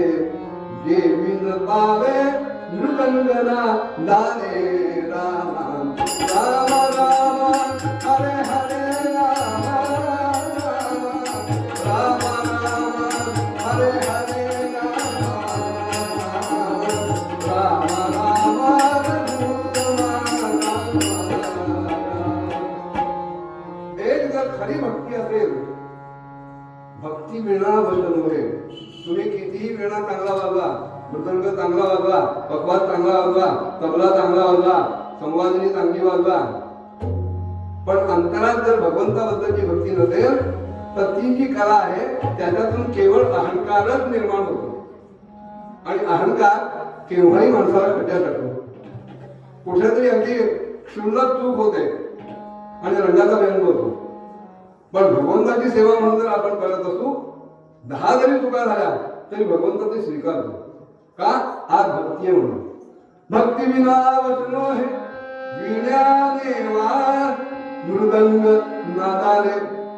जे विन पावे नृगंगना दाने. राम राम राम हरे हरे राम राम राम हरे हरे राम राम एक जर खरी भक्ती असेल, भक्ती विना वचन होय. तुम्ही कितीही वेळा चांगला वाजवा, मृदंग चांगला वाजवा, पकवाज चांगला वाजवा, तबला चांगला वाजवा, संवादिनी चांगली वाजवा, पण अंतरात जर भगवंताबद्दलची भक्ती नसेल तर ती जी कला आहे त्याच्यातून केवळ अहंकारच निर्माण होतो. आणि अहंकार केव्हाही माणसाला खड्ड्यात टाकतो. कुठेतरी अगदी क्षुल्लक चूक होते आणि रंगाचा व्यंग होतो. पण भगवंताची सेवा म्हणून जर आपण करत असू, 10 जरी चुका झाल्या तरी भगवंत ते स्वीकारतो. का? आज भक्ती आहे म्हणून. भक्ती विना वचनो हे वीण्याने वार मृदंग नादाने.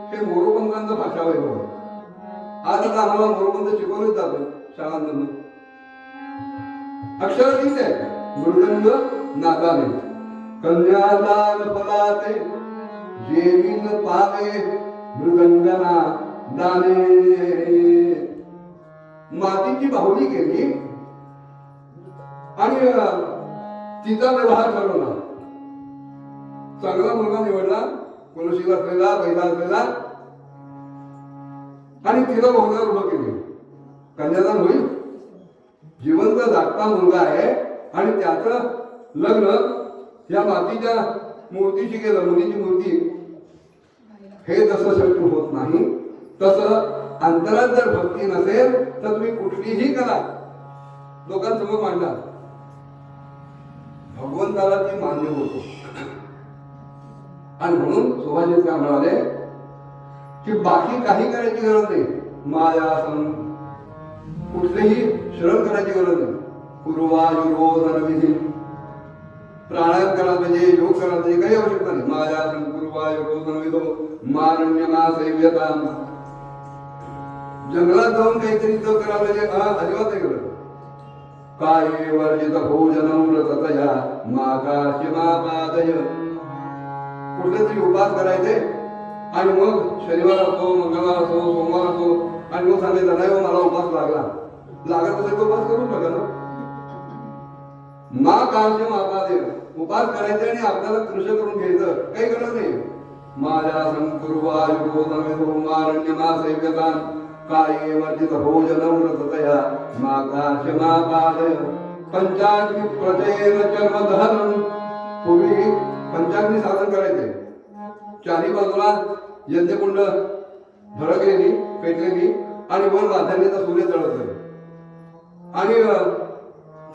हे मोरोपंतांचं भाषा वैभव. आज आता आम्हाला मोरोपंत शिकवलेच जातं शाळांमधून. अक्षर तीच आहे, मृदंग नादाने, कन्यादान फलाते जेवीन पावे मृदंगना दाने. मातीची बाहुली केली आणि तिचा व्यवहार ठरवला. चांगला मुलगा निवडला, कुलशील असलेला, पैसा असलेला, आणि तिला बहुदार उभं केली. कन्यादान होईल. जिवंत जागता मुलगा आहे आणि त्याचं लग्न या मातीच्या मूर्तीशी केलं, मुलीची मूर्ती. हे जसं शक्य होत नाही, तसं अंतरात जर भक्ती नसेल तर तुम्ही कुठलीही कला लोकांसमोर मांडला, भगवंताला ती मान्य होतो. आणि म्हणून सुभाषित काय म्हणाले की बाकी काही करायची गरज नाही. मायासन कुठलेही श्रम करायची गरज नाही. पूर्वायुरोधन विधी, प्राणायाम करायला पाहिजे, योग करायला पाहिजे, काही आवश्यकता नाही. मायासन पूर्वायुरोधन विधो मारण्यमा सैव्यता. जंगलात जाऊन काहीतरी जप करायला पाहिजे, अजिबात नाही करत. काय वर्जित भोजनम व्रततया माकाशिमापादय. कुठले तरी उपास करायचे आणि मग शनिवार असो, मंगळवार असो, सोमवार असो, आणि मग सांगायचं नाही मला उपास लागत असेल तो उपास करून बघा ना. माकाशिमापादय उपास करायचे आणि आपल्याला कृष्ण करून घ्यायचं, काही गरज नाही. माझ्या संकुर्वायुरोधनविधो मारण्यमा सैव्यता काये वर्जित भोजनम व्रततया माकाशिमापादय. पंचाग्नी प्रजेन चर्मदहनम. पूर्वी पंचाग्नी साधन करायचे. चारी बाजूला यज्ञकुंड भडकलेली, पेटलेली, आणि वर माध्यान्हीचा सूर्य जळत आणि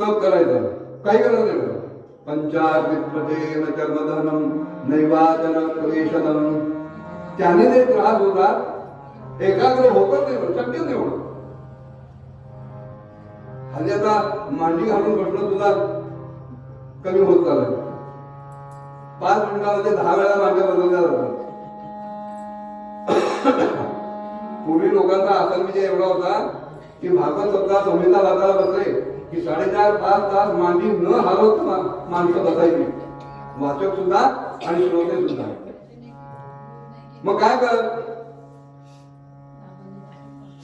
तप करायचं, काही गरज नाही. पंचाग्नी प्रजेन चर्मदहनम नैवाचन क्लेशनम. त्याने जे त्रास होतात एकाग्र होतच नाही, शक्य नाही होत. हल्ली आता मांडी घालून बसणं सुद्धा कमी होत चाललं. 5 मिनिटामध्ये 10 वेळा मांड्या बदलल्या जातात. पूर्वी लोकांचा आसन विजय एवढा होता की भागवत सप्ताह संहिता वाचायला बसले की 4.5-5 तास मांडी न हलवता माणसं बसायची, वाचक सुद्धा आणि श्रोते सुद्धा. मग काय कर,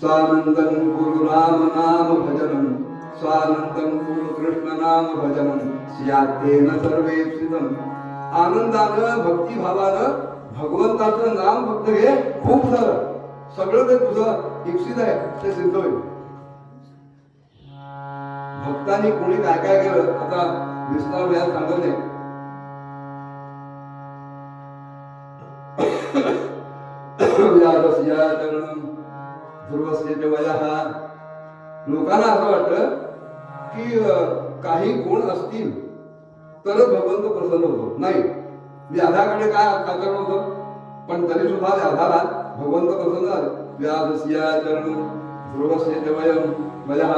स्वानंदन कुरु राम नाम भजनम, स्वानंदन कुरु कृष्ण नाम भजनम, स्यातेन सर्वे स्थितम. आनंदानं भक्तिभावानं भगवंताचं नाम फक्त हे खूप झालं, सगळं ते तुझं इप्सित आहे ते सिद्ध होईल. भक्तांनी कोणी काय काय केलं आता विस्तार व्यास सांगत नाही. व्यासस्य चरणम ध्रुवस्य च वयः. लोकांना असं वाटतं की काही गुण असतील तरच भगवंत प्रसन्न होतो. नाही, मी आधाकडे काय आचरण होतं, पण तरी सुद्धा आधारात भगवंत प्रसन्न झाले. व्यासस्या चरण ध्रुवस्य च वयम वयः.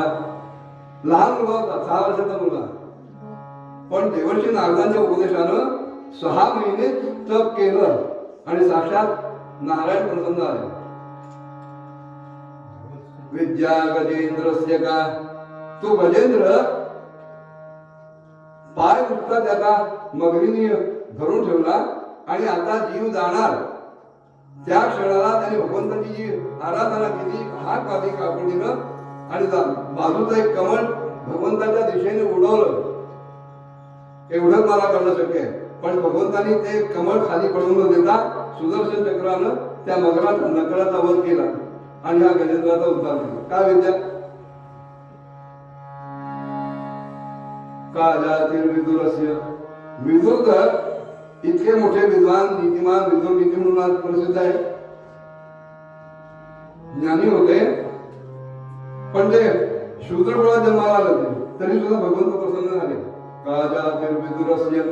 लहान मुलगा होता, 6 वर्षाचा मुलगा, पण देवर्षी नारदांच्या उपदेशानं 6 महिने तप केलं आणि साक्षात नारायण प्रसन्न झाले. विद्या गजेंद्रस्य का. तो गजेंद्र पाय नुसता त्याचा मगरीने धरून ठेवला आणि आता जीव जाणार त्या क्षणाला त्याने भगवंताची जी आराधना केली, हात पाठी कापडीनं, आणि बाजूचं एक कमळ भगवंताच्या दिशेने उडवलं. एवढंच मला करणं शक्य आहे, पण भगवंतानी ते कमळ खाली पडून न देता सुदर्शन चक्रानं त्या मगराचा नकळाचा वध केला आणि हा गजेंद्राचा उद्धार केला. काय विद्या. काजातील विदुरस्य. विदुर तर इतके मोठे विद्वान, नीतिमान, विदुर नीती म्हणून आज प्रसिद्ध आहे, ज्ञानी होते, पण ते शूद्रकुळात जन्माला आले होते, तरी सुद्धा भगवंत प्रसन्न झाले. काजातील विदुरस्य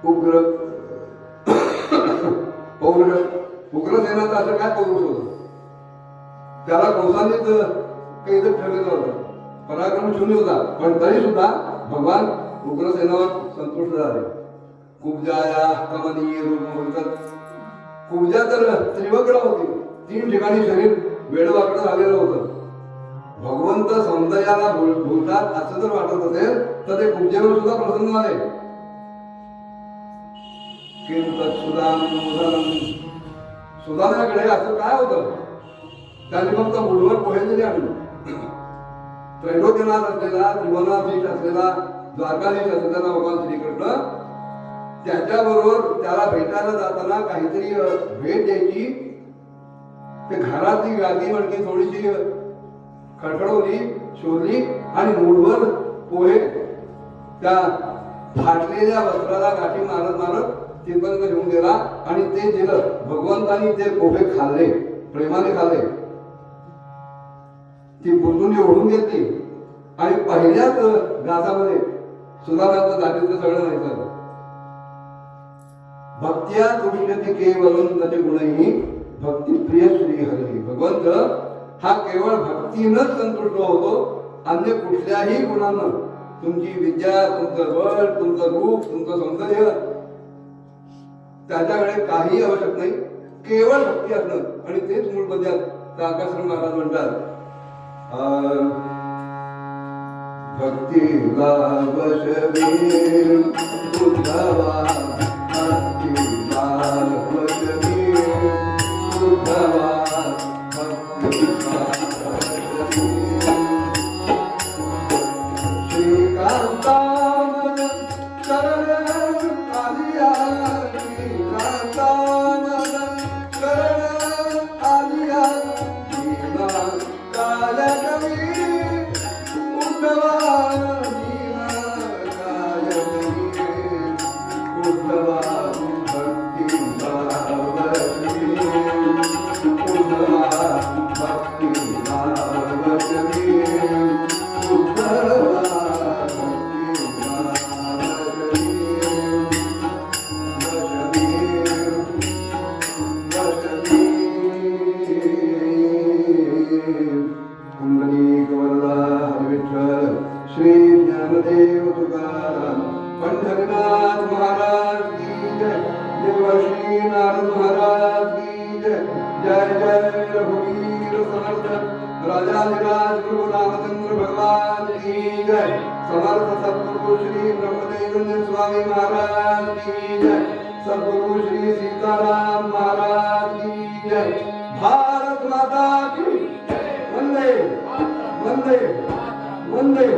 उग्र पौरुष. उग्रसेनाचं असं काय पौरुष होतं, त्याला कंसांनीच काही ठरलेलं होतं, पराक्रम शून्य होता, पण तरी सुद्धा भगवान उग्रसेनावर संतुष्ट झाले. कुब्जाया कमनीय रूप बोलतात. कुब्जा तर त्रिवक्र होती, 3 ठिकाणी शरीर वेडवाकडं झालेलं होतं. भगवंत सौंदर्याला भूलतात असं जर वाटत असेल तर ते कुब्जेवर सुद्धा प्रसन्न झाले. सुदामाकडे असं काय होतं, त्याने फक्त मुलवर पोहे जरी आणलं. त्रैलोक्यनाथ असलेला, त्रिभुवनाधीश असलेला, द्वारकाधीश असलेला भगवान श्रीकृष्ण, त्याच्याबरोबर त्याला भेटायला जाताना काहीतरी भेट द्यायची. ते घरातली गादी मडकी थोडीशी खडखडवली, शोधली आणि मूठभर पोहे त्या फाटलेल्या वस्त्राला गाठी मारत मारत तिथपर्यंत घेऊन गेला आणि ते दिलं. भगवंतानी ते पोहे खाल्ले, प्रेमाने खाल्ले. ती बुजून ओढून घेतली आणि पहिल्याच घासामध्ये सुदामाचं दारिद्र्य सगळं नाही झालं. भक्त्या तुष्यते केवलम नच गुणैः भक्तिप्रिय श्रीहरी. भगवंत हा केवळ भक्तीनंच संतुष्ट होतो, अन्य कुठल्याही गुणानं. तुमची विद्या, तुमचं बळ, तुमचं रूप, तुमचं सौंदर्य त्याच्याकडे काही आवश्यक नाही, केवळ भक्ती असणं. आणि तेच मूळ पद्यात तारकासुर महाराज म्हणतात, भक्तीला वशवीर उद्धवा, भक्तीला वशवीर उद्धवा, भक्तीला वशवीर. श्रीकांतानंद शरण आलिया, श्रीकांतानंद शरण आलिया, कालकवी उद्धवा, उद्धवा भक्तीला वशवीर, उद्धवा भक्तीला वशवीर, उद्धवा भक्तीला वशवीर, कुंडलीक वरदा हरिविठ्ठल श्री ज्ञानदेव तुकाराम पंढरीनाथ महाराज की जय. देवर्षी नारद महाराज की जय. जय जय रघुवीर समर्थ राजाधिराज गुरु रामचंद्र भगवान की जय. समर्थ सद्गुरु श्री ब्रह्मदेव स्वामी महाराज की जय. सद्गुरु श्री सीताराम महाराज की जय. भारत माता की वंदे वंदे वंदे.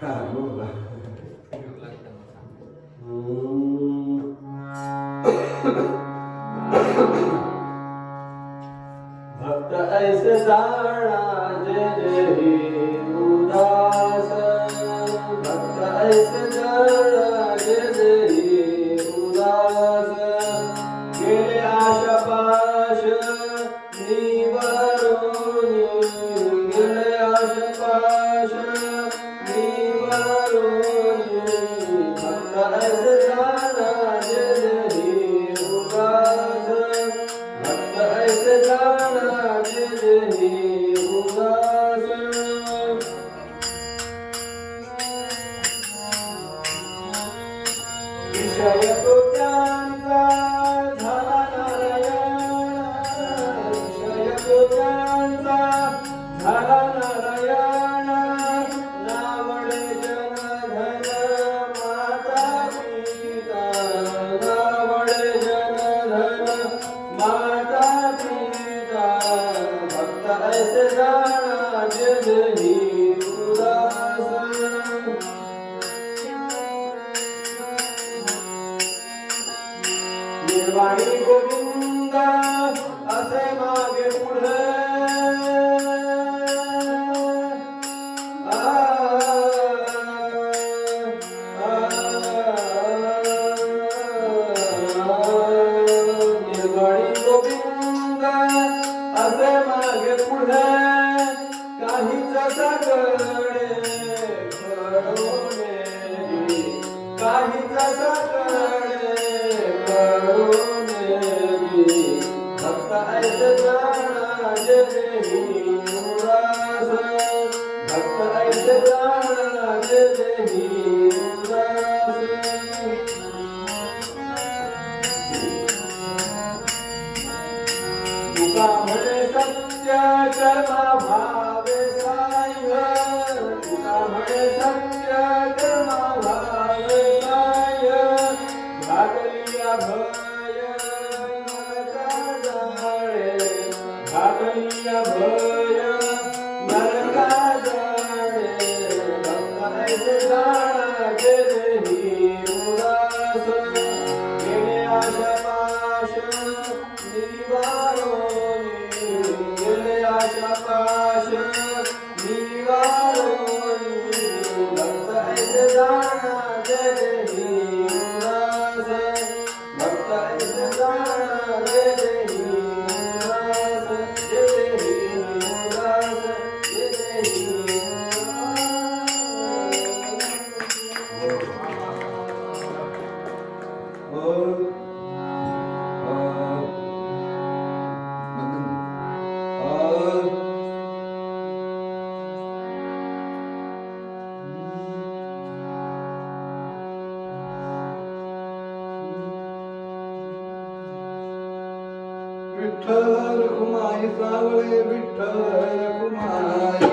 हा बोला. भक्त ऐसे जाणा जे जे उदास, भक्त ऐसे जाणा जे जे उदास, गेले आशापाश निवारोनी, गेले आशापाश निवारोनी, भक्त ऐसे जाणा जे जे उदास, भक्त ऐसे जाणा जे जे उदास. विषय कोट्यांचा झाला नारायण, विषय कोट्यांचा झाला नारायण, नावडे जनधन माता पिता, नावडे जनधन माता पिता, भक्त ऐसे जाणा जे जे उदास. निर्वाणी गोविंद असे मागे पुढे, निर्वाणी गोविंद असे मागे पुढे, काहीच साकडे घडवणे, काहीच साकडे भक्त ऐसे जाणा जे जे उदास, भक्त ऐसे जाणा जे जे उदास. तुका म्हणे सत्य कर्म भावे साह्य, तुका म्हणे सत्य कर्म भावे साह्य, भागलिया भय नरका जाळे, भागलिया भय नरका जाळे, भक्त ऐसे जाणा जे जे उदास, गेले आशापाश निवारोनी, गेले आशापाश निवारोनी, भक्त ऐसे जाणा जे जे उदास, भक्त ऐसे जाणा जे जे उदास, जे जे उदास, जे जे उदास. विठ्ठल रखुमाई सावळे, विठ्ठल रखुमाई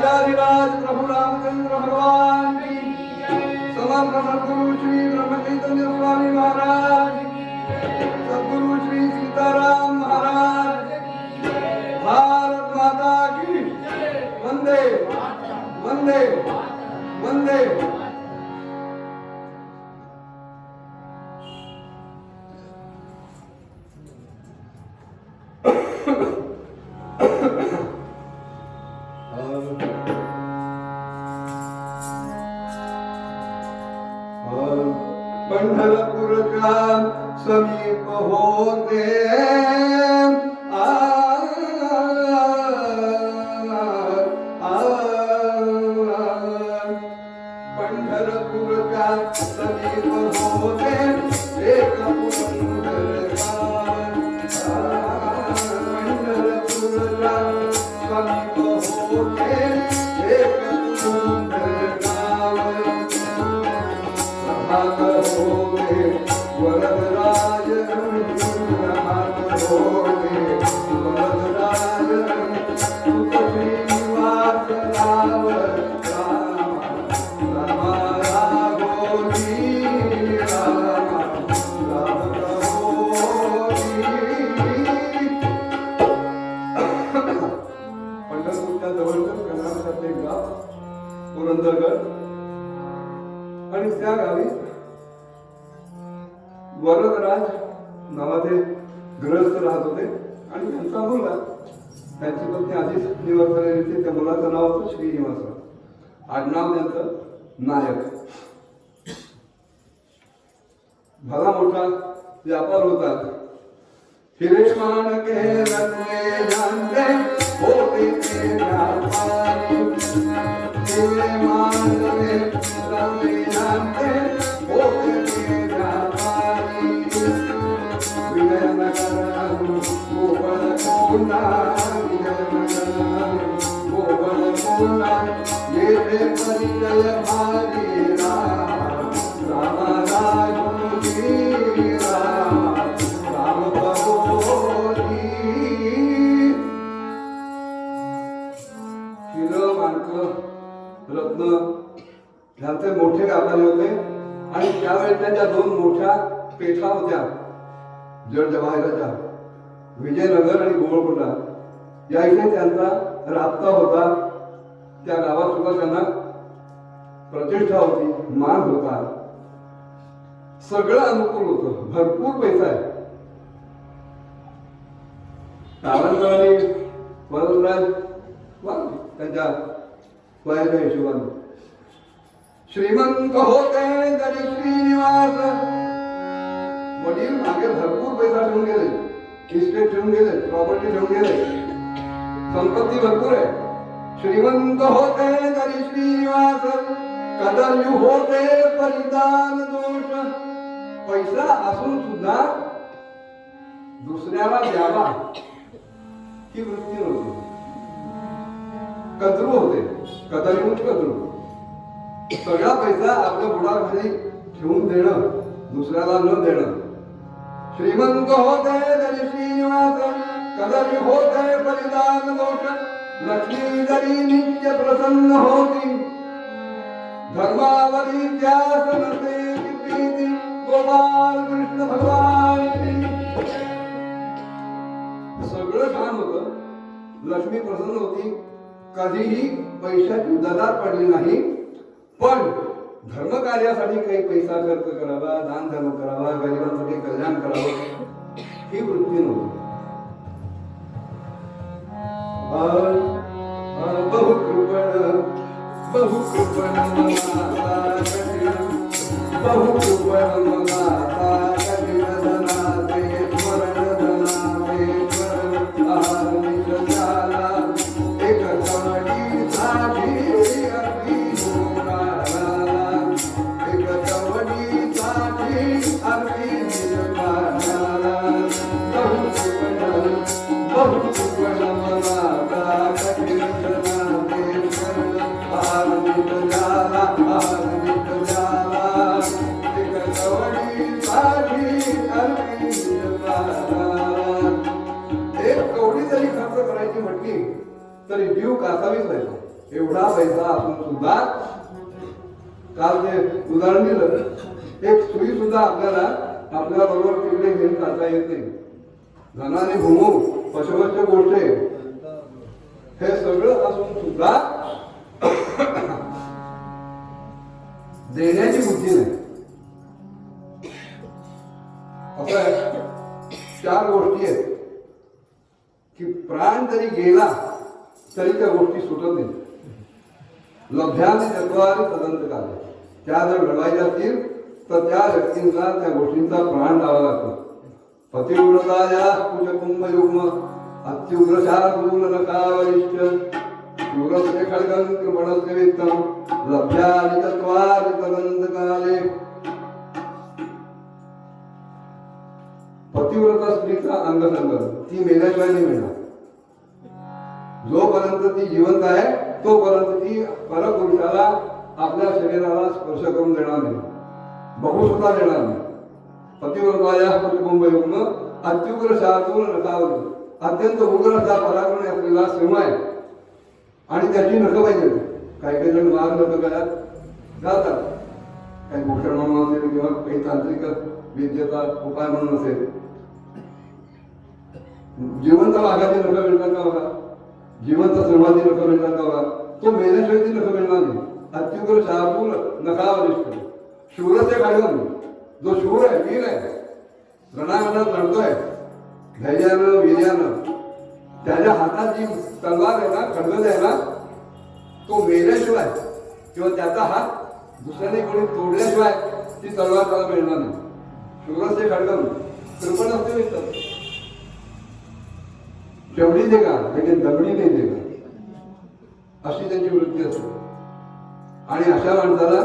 राजाधिराज प्रभु रामचंद्र भगवान की समर्थ सद्गुरु श्री ब्रह्मचैतन्य स्वामी महाराज सद्गुरु श्री सीताराम महाराज भारत माता की वंदे वंदे वंदे। पंढरपूरच्या समीप होते पंढरपूरच्या समीप होते एक पंढरपूरच्या समीप होते एक वरदराज वरदराज सुत श्रीनिवास राम राम राघोजी राम राम राघोजी। पंढरपूरच्या जवळच कर्नाटकातले एक गाव पुरंदरगड आणि त्या गावी वरदराज नावाचे गृहस्थ राहत होते आणि त्यांचा मुलगा त्यांची पत्नी आधीच निवास झालेली होती त्या मुलाचं नाव होतं श्रीनिवास आडनाव त्यांचं नायक। भला मोठा व्यापार होता। हिरे माणके रत्ने जानते होते ते व्यापारी हिरे माणके रत्ने जानते होते ते व्यापारी विजयनगर गोवळ कोंडा विजयनगर गोवळ कोंडा येथे परिचय भारी राम राम राघोजी राम राम राघोजी। हिरं माणकं रत्न ह्यांचे मोठे व्यापारी होते आणि त्यावेळी त्यांच्या दोन मोठ्या पेठा होत्या जळजवाहिराच्या विजयनगर आणि गोवळकोंडा या इथे त्यांचा राबता होता। त्या गावात सुद्धा त्यांना प्रतिष्ठा होती मान होता सगळं अनुकूल होतं भरपूर पैसा आहे। तावंतवाडी वरदराज त्यांच्या वयाच्या हिशोबाने श्रीमंत होते तरी श्रीनिवास वडील मागे भरपूर पैसा ठेवून गेले इस्टेट ठेवून गेले प्रॉपर्टी ठेवून गेले संपत्ती भरपूर आहे। श्रीमंत होते तरी श्रीनिवास कदर्यू होते परिधान दोष पैसा असून सुद्धा दुसऱ्याला द्यावा ही वृत्ती नव्हती। कद्रू होते कदर्यू कद्रू सगळा पैसा आपल्या बुडाखाली ठेवून देणं दुसऱ्याला न देणं। श्रीमंत होते तरी श्रीनिवास कदर्यू होते परिधान दोष लक्ष्मी जरी नित्य प्रसन्न होती धर्मावरी त्यास नसे प्रीती गोपाल कृष्ण भगवान सगळं छान होतं लक्ष्मी प्रसन्न होती कधीही पैशाची ददार पडली नाही पण धर्म कार्यासाठी काही पैसा खर्च करावा दान धर्म करावा गरिबांसाठी कल्याण करावं ही वृत्ती नव्हती। बहुकृपण बहुकृपण बहुकृपण तरी जीव कासावीच राहतो एवढा पैसा असून सुद्धा काल ते उदाहरण दिलं, एक सुई सुद्धा आपल्याला बरोबर तिकडे घेऊन काढता येत नाही. धनाने भूमो पशुवश्च गोष्टे, हे सगळं असून सुद्धा देण्याची बुद्धी नाही. असं 4 गोष्टी आहेत की प्राण जरी गेला तरी त्या गोष्टी सुटत नाही. लभ्याने चत्वारी तदंत काले, त्या जर घडवायच्या असतील तर त्या व्यक्तींचा त्या गोष्टींचा प्राण द्यावा लागतो. पतिव्रताया कुचकुंभ युग्म अत्युग्र शार्दूल नकावरिष्ठ शूरस्य खड्गं कृपणस्य वित्तं लभ्यानि चत्वारि तदंत काले. पतिव्रता स्त्रीचा अंगसंग ती मेल्याशिवाय नाही मिळणार. जोपर्यंत ती जिवंत आहे तोपर्यंत ती परपुरुषाला आपल्या शरीराला स्पर्श करून देणार नाही, बघू सुद्धा देणार नाही. पतिव्रताया कुटुंबयुग्म अत्युग्र शार्दूल नकावरी, अत्यंत उग्र असा पराक्रमी असलेला सिंह आहे आणि त्याची नखं पाहिजे. काही जण माग नखं गळ्यात घालतात, काही भूषण म्हणून असेल किंवा काही तांत्रिक विद्येचा उपाय म्हणून असेल. जिवंत वाघाची नखं मिळतात का बघा, जिवंत सिंहाची नखं मिळतात का बघा, तो मेल्याशिवाय ती नखं मिळणार नाही. अत्युग्र शार्दूल नकावरिष्ठ शूरचे खड्गं, जो शूर आहे, वीर आहे, रणांगणात लढतोय धैर्यानं वीर्यानं, त्याच्या हातात जी तलवार आहे ना, खड्ग आहे ना, तो मेल्याशिवाय किंवा त्याचा हात दुसऱ्याने कोणी तोडल्याशिवाय ती तलवार त्याला मिळणार नाही. शूरचे खड्गं कृपणस्य वित्तं, तेवढी देगा लेकिन दगडी नाही देगा, अशी त्यांची वृत्ती असते. आणि अशा माणसाला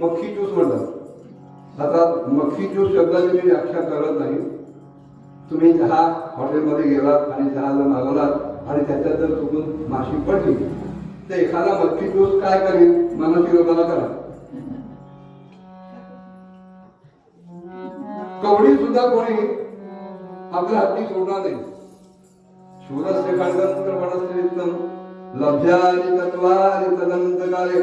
मक्खी ज्यूस म्हणतात. आता मक्खी ज्यूस शब्दाची मी व्याख्या करत नाही. तुम्ही चहा हॉटेलमध्ये गेलात आणि चहाला मागवलात आणि त्याच्यात जर चुकून माशी पडली तर एखादा मक्खी ज्यूस काय करेल, मनाची लोकांना करा. कवडी सुद्धा कोणी आपल्या हाती सोडणार नाही. शूरस्य खड्गं कृपणस्य वित्तं लभ्यानि चत्वारि तदंत काले.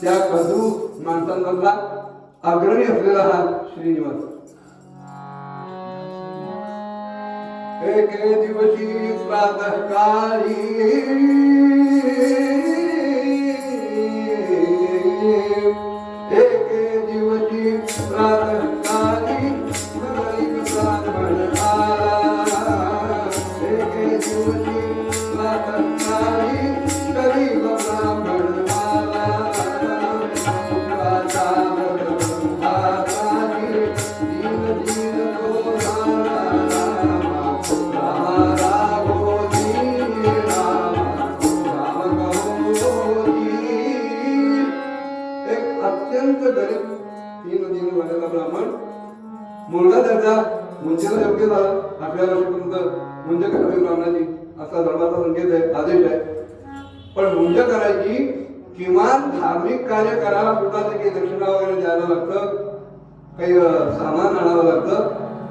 त्या कधू माणसांमधला अग्रणी असलेला हा श्रीनिवास. एके दिवशी प्रातःकाळी एके दिवशी प्रातःकाळी गरीब ब्राह्मण आला. एके दिवशी प्रातःकाळी गरीब ब्राह्मण आला. अत्यंत गरीब 3 दिन झालेला ब्राह्मण, मुलगा त्याचा मुंजेला योग्य झाला. 8व्या वर्षापर्यंत मुंज करावी ब्राह्मणाची, असा धर्माचा संकेत आहे, आदेश आहे. पण मुंज करायची किमान धार्मिक कार्य करायला सुद्धा ते काही दक्षिणा वगैरे द्यायला लागतं, काही सामान आणावं लागतं.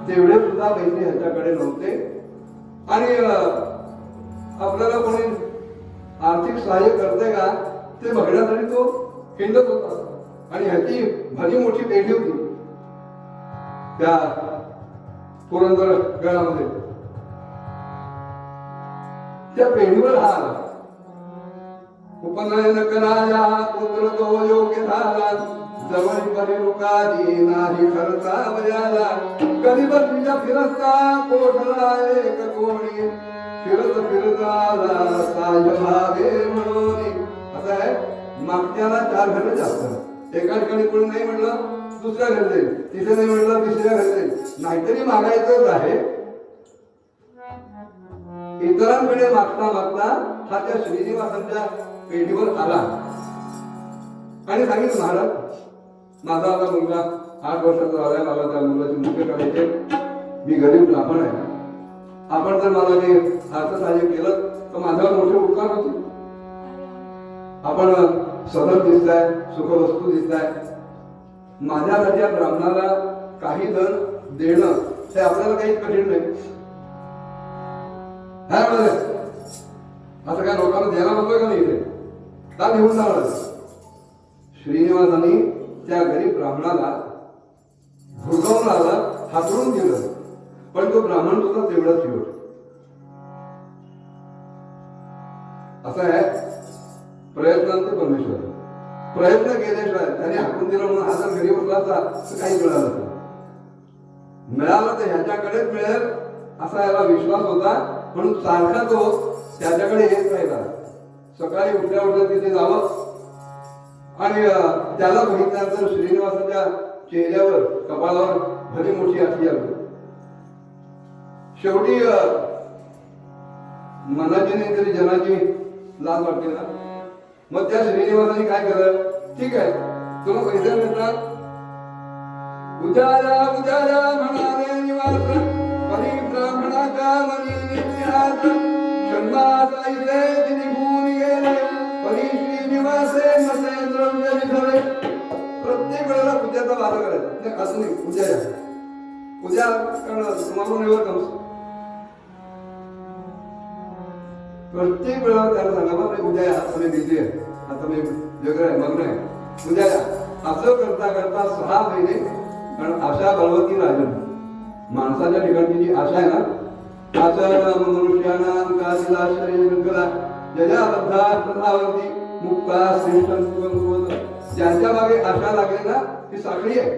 तेवढे सुद्धा पैसे ह्याच्याकडे नव्हते. आणि आपल्याला कोणी आर्थिक सहाय्य करते का ते बघण्यासाठी तो हिंडत होता. आणि ह्याची भली मोठी पेढी होती त्या पुरंदर गडामध्ये. त्या पेढीवर हा आला. उपनयन कराया पुत्र तो योग्य झाला, जवळ परिलोकादी नाही खर्चा वयाला. गरीब तुझ्या फिरस्ता कोठला एक कोणी, फिरत फिरत आला साय भावे म्हणून. असं आहे, मागच्याला 4 घरं जास्त, एका ठिकाणी कोणी नाही म्हटलं दुसऱ्या घरी जाईल, तिथे नाही म्हटलं तिसऱ्या घरी जाईल. नाहीतरी मागायचंच आहे. इतरांकडे मागता मागता हा त्या श्रीनिवासांच्या पेढीवर आला आणि सांगितलं, महाराज माझा आता मुलगा 8 वर्षाचा झालाय, मला त्या मुलाची मुख्य करायचे, मी गरीब ब्राह्मण आहे. आपण जर मला हे अर्थसहाय्य केलं तर माझ्यावर मोठे उपकार होतील. आपण सदर दिसताय, सुखवस्तू दिसताय, माझ्यासाठी या ब्राह्मणाला काही धन देणं हे आपल्याला काही कठीण नाही. असं काय लोकांना द्यायला बसलोय का नाही इथे का घेऊन जाणार श्रीनिवासांनी त्या गरीब ब्राह्मणाला भुरकावून आला हातरून दिलं पण तो ब्राह्मण सुद्धा तेवढाच शेवट असं आहे प्रयत्नांचे परमेश्वर प्रयत्न केल्याशिवाय त्याने हाकून दिलं म्हणून हा जर घरी बसला असता तर काही मिळालं नसतं मिळालं तर ह्याच्याकडेच मिळेल असा याला विश्वास होता म्हणून सारखा तो त्याच्याकडे येत राहिला सकाळी उठल्या उठल्या तिथे जावं आणि त्याला बघितल्यानंतर श्रीनिवासाच्या चेहऱ्यावर कपाळावर भली मोठी आठी आली शेवटी मनाची नाही तरी जनाची लाज वाटते ना मग त्या श्रीनिवासाने काय केलं ठीक आहे तुला पैसे मिळतात उजाला उजाला म्हणाले निवास परिब्राह्मणाचा मनी नित्यास षण्मास ऐसे निघून गेले परी श्रीनिवासे मसे द्रव्य निघाले प्रत्येक वेळेला पूजाचा वादा करायचा अजून पूजा या पूजा करणं तुम्हाला नेवर कम्स प्रत्येक वेळेला त्याला सांगा बरं उद्या या आता मी बिझी आहे आता मी वेगळं आहे मग्न आहे उद्या या असं करता करता 6 महिने कारण आशा बळवती राजन माणसाच्या ठिकाणची जी आशा आहे ना आशा मनुष्याना काशिलाश्रय गला जया बद्धा प्रधावती मुक्ता श्रेष्ठ ज्यांच्या मागे आशा लागली ना ती साखळी आहे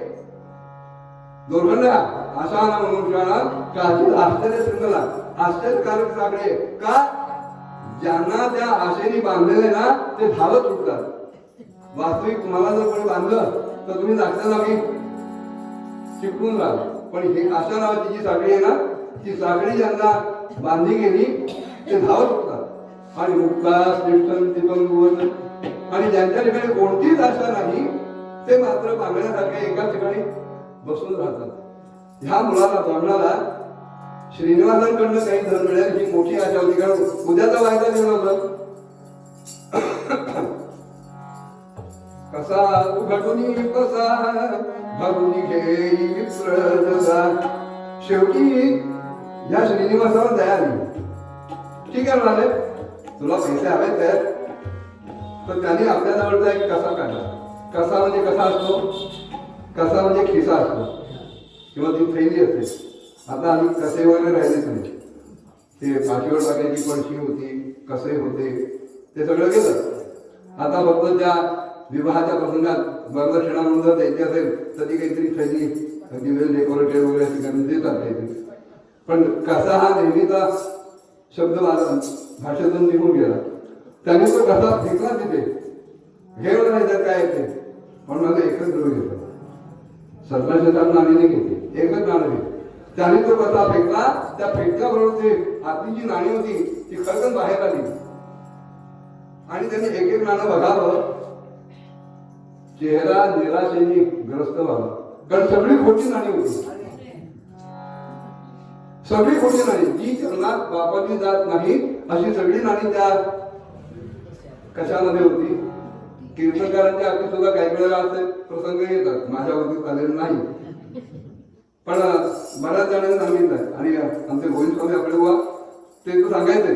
दोर्गंड आशा मनुष्याना काशील आश्चर्य शृंखला आश्चर्यकारक साखळी आहे का ज्यांना त्या आशेने बांधलेले ना ते धावत सुटतात वास्तविक तुम्हाला जर कोणी बांधलं तर तुम्ही जागच्या जागी चिपकून राहाल पण ही आशा नावाची जी साखळी आहे ना ती साखळी ज्यांना बांधली गेली ते धावत सुटतात आणि मुक्ता श्रेष्ठ दिपंगुवन आणि ज्यांच्या ठिकाणी कोणतीच आशा नाही ते मात्र बांधण्यासारख्या एका ठिकाणी बसून राहतात ह्या मुलाला ब्राह्मणाला श्रीनिवासांकडनं काही धन मिळेल ही मोठी आशा होती कारण उद्याचा वायदा दिला होता कसा उघडून कसा भरून घेई विप्रदसा शेवटी या श्रीनिवासावर दया आली ठीक आहे म्हणाले तुला पैसे हवेत तर त्यांनी आपल्या जवळचा एक कसा काढला कसा म्हणजे कसा असतो कसा म्हणजे खिसा असतो किंवा ती थैली असते आता आम्ही कसे वगैरे राहिलेच नाही ते पाठीवर टाकायची पळशी होती कसे होते ते सगळं गेलं आता फक्त त्या विवाहाच्या प्रसंगात वरदक्षिणा म्हणून जर द्यायची असेल तर ती काहीतरी थैली दिवे डेकोरेटिव्ह वगैरे ठिकाणी देतात काहीतरी पण कसा हा नेहमीचा शब्द भाषेतून निघून गेला त्याने तो कसा फेकला तिथे हे नाही तर काय येते पण माझं एकच द्रव्य घेतो सरकारच्या नाणीने घेते एकच नाणं घेते त्याने तो कसा फेकला त्या फेकल्याबरोबर ते हातली जी नाणी होती ती खरकन बाहेर आली आणि त्यांनी एक एक नाणं बघावं चेहरा निराशेने ग्रस्त व्हावा कारण सगळी खोटी नाणी होती सगळी खोटी नाणी जी चरणात वापरली जात नाही अशी सगळी नाणी त्या कशामध्ये होती कीर्तनकारांच्या हाती सुद्धा काही वेळेला असे प्रसंग येतात माझ्या वतीत आलेले नाही पण बऱ्याच जणांनी सांगितलं आणि आमचे गोविंद स्वामी आपले बुवा ते तर सांगायचे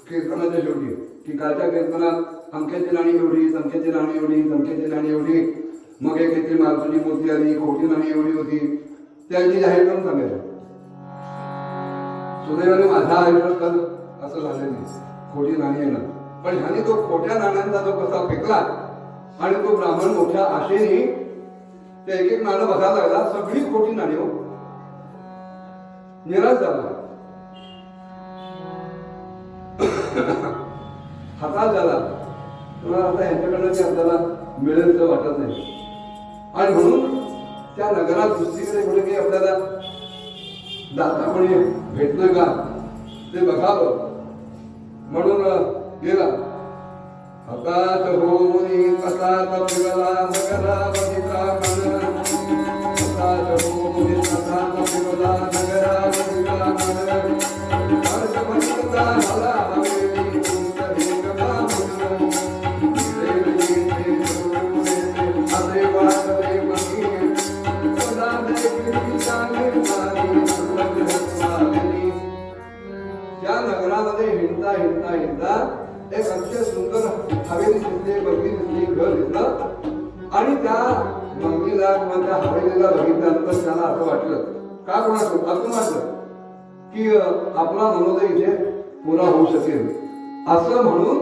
कीर्तनाच्या शेवटी की कालच्या कीर्तनात अंक्याची नाणी एवढी संख्येची नाणी एवढी संख्येची नाणी एवढी मग एक काहीतरी मारुतीची मूर्ती आली खोटी नाणी एवढी होती त्यांची जाहीर करून सांगायचं सुदैवाने माझ्या आयुष्यात असं झालं नाही खोटी नाणी येणार पण ह्याने तो खोट्या नाण्यांचा जो कसा फेकला आणि तो ब्राह्मण मोठ्या आशेने ते एक एक नाणं बघायला लागला सगळी खोटी नाणी हो निराश झाला हातात झाला तुम्हाला आता यांच्याकडनं ते आपल्याला मिळेल असं वाटत नाही आणि म्हणून त्या नगरात दुसरीकडे कुठे काही आपल्याला दाता कोणी भेटतोय का ते बघावं म्हणून गेला हताश होऊन कसा तपिवला नगरावती ब्राह्मण हताश होऊन कसा तपिवला नगरावती ब्राह्मण हर्षभंगा मला हवेली कुंतली ब्राह्मण असे वाटले मनी सदा देखील त्या नगरामध्ये हिंडता हिंडता हिंडता एक अतिशय सुंदर हवेली दिसली, बंगली दिसली, घर दिसलं आणि त्या बंगलीला किंवा त्या हवेलीला बघितल्यानंतर त्याला असं वाटलं, का कोणाचं असं वाटलं की आपला मनोदय इथे पुरा होऊ शकेल असं म्हणून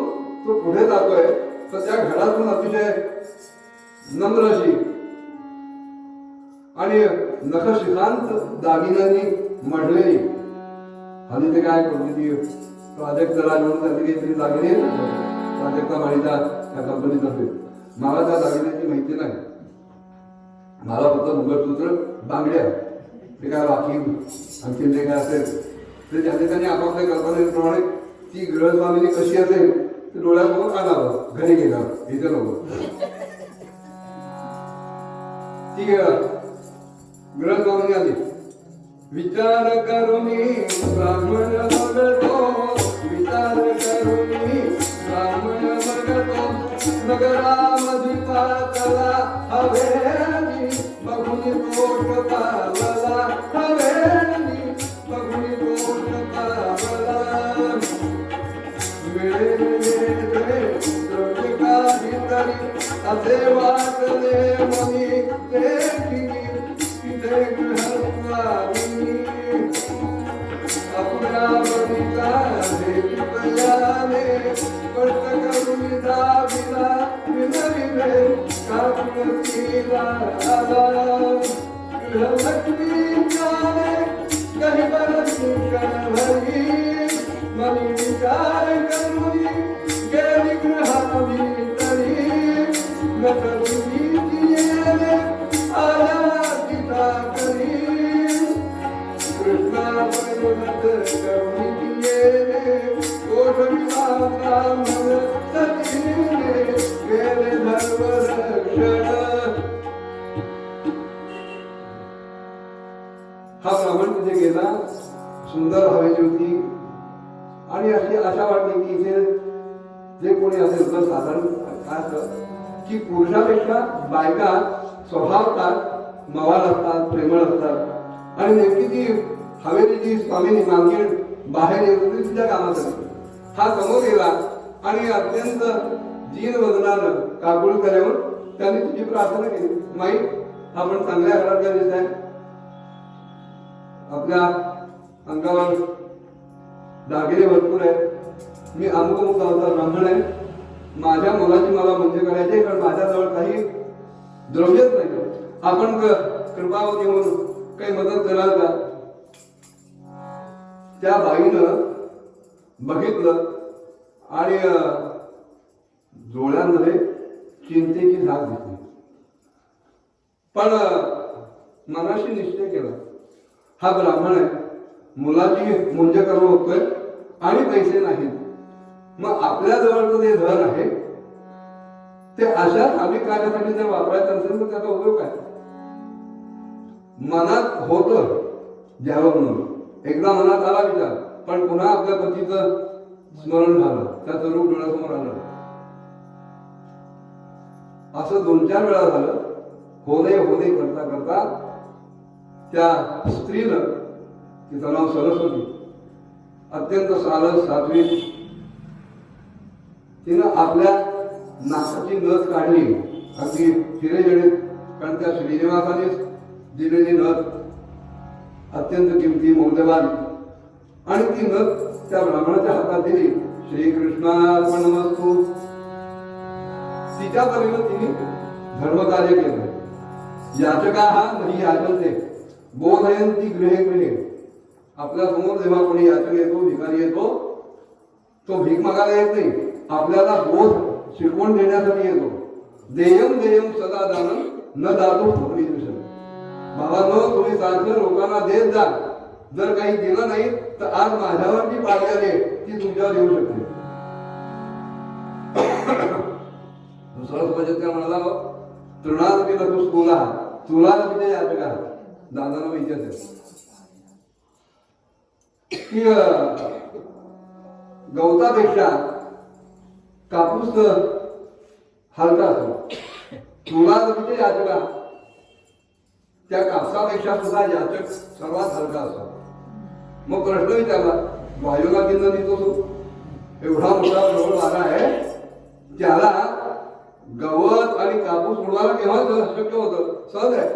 तो पुढे जातोय. तर त्या घरातून अतिशय नम्र अशी आणि नखशिखांत दागिन्यांनी मढलेली, हल्ली ते काय कोणती प्राजक्त राज म्हणून त्यांनी काहीतरी दागिने प्राजक्ता माळीच्या त्या कंपनीतर्फे, मला त्या दागिन्याची माहिती नाही. मला फक्त मंगळसूत्र, बांगड्या, ते काय राखी आणखीन जे काय असेल ते त्यांनी आपापल्या कल्पनेप्रमाणे ती गृहस्वामिनी कशी असेल ते डोळ्यासमोर आणावं, घरी गेल्यावर इथे नको. ती गृहस्वामिनी आली. विचार करुनी ब्राह्मण बघतो, विचार करुनी ब्राह्मण बघतो, नगरामधी पातला हवेली बघून पोट पावला, हवेली बघून पोट पावला. काहीतरी असे वाटले मनी देखील तिथे गृहस्वामिनी आपल्या बनीचा देवीपयाने कष्ट करून दाविला विनविले काकुळतीला आला. गृहलक्ष्मीच्याने काही बरं भरी मनी विचार करून गेली गृहाभितरी, नटविधीने आला तिचा करी. कृष्णा पर्वत करुणितीने कोठविला ब्राह्मण सतीने गेले धर्मरक्षण. हा ब्राह्मण तिथे गेला, सुंदर हवेली होती आणि अशी आशा वाटली की इथे जे कोणी असेल तर साधारण काय असतं की पुरुषापेक्षा बायका स्वभावतात मवाळ असतात, प्रेमळ असतात आणि नेमकी ती हवेलीची स्वामिनी मालकीण बाहेर येत होती तिच्या कामासाठी. हा समोर गेला आणि अत्यंत दीन वदनानं काकुळकर येऊन त्यांनी तिची प्रार्थना केली. माई, आपण चांगल्या घरातल्या दिसत आहे, आपल्या अंगावर दागिने भरपूर आहेत, मी अमुक गावचा ब्राह्मण आहे, माझ्या मुलाची मला म्हणजे करायचे कारण माझ्याजवळ काही द्रव्यच नाही, आपण कृपावती म्हणून काही मदत कराल का? त्या बाईनं बघितलं आणि डोळ्यांमध्ये चिंतेची झाक दिसली, पण मनाशी निश्चय केला हा ब्राह्मण आहे, मुलाची मुंज करून होतोय आणि पैसे नाहीत, मग आपल्या जवळचं जे धन आहे ते अशा आम्ही कार्यासाठी जर वापरायचं असेल तर त्याचा उपयोग काय? मनात होतं द्यावं म्हणून, एकदा मनात आला विचार, पण पुन्हा आपल्या पतीचं स्मरण झालं, त्याचं रूप डोळ्यासमोर आलं. असं 2-4 वेळा झालं. होणे होणे करता करता त्या स्त्रीनं, तिचं नाव सरस्वती, अत्यंत सारस सात्विक, तिनं आपल्या नाकाची नथ काढली, अगदी हिरेजडित, कारण त्या श्रीनिवासानेच दिलेली नथ अत्यंत किमती मौल्यवान, आणि ती नथ त्या ब्राह्मणाच्या हातात दिली. श्रीकृष्णार्पणमस्तु. तिच्या परीनं तिने धर्मकार्य केलं. याचका हा नाही याचनते बोधयंती गृहे गृहे. आपल्या समोर जेव्हा कोणी याचक येतो, भिकारी येतो, तो भीक मागायला येत नाही, आपल्याला बोध शिकवून देण्यासाठी येतो. देयम देयम सदा दानम न दातु फुकणी दुसरं. भावांनो, तुम्ही सारखं लोकांना देत जा, जर काही दिलं नाही तर आज माझ्यावर जी पाळी आली ती तुमच्यावर येऊ शकते. दुसरा समजत काय म्हणाला, तृणात केलं तू तुला तिथे याचका दादाला विचारते की गवतापेक्षा कापूस हलका असतो, तुला तिथे याचका त्या कापसापेक्षा सुद्धा याचक सर्वात हलका असतो. मग प्रश्न विचारला, वायुला किंवा निघतो तो एवढा मोठा प्रबळ वारा त्याला गवत आणि कापूस उडवायला केव्हा शक्य होतं? सहज आहे.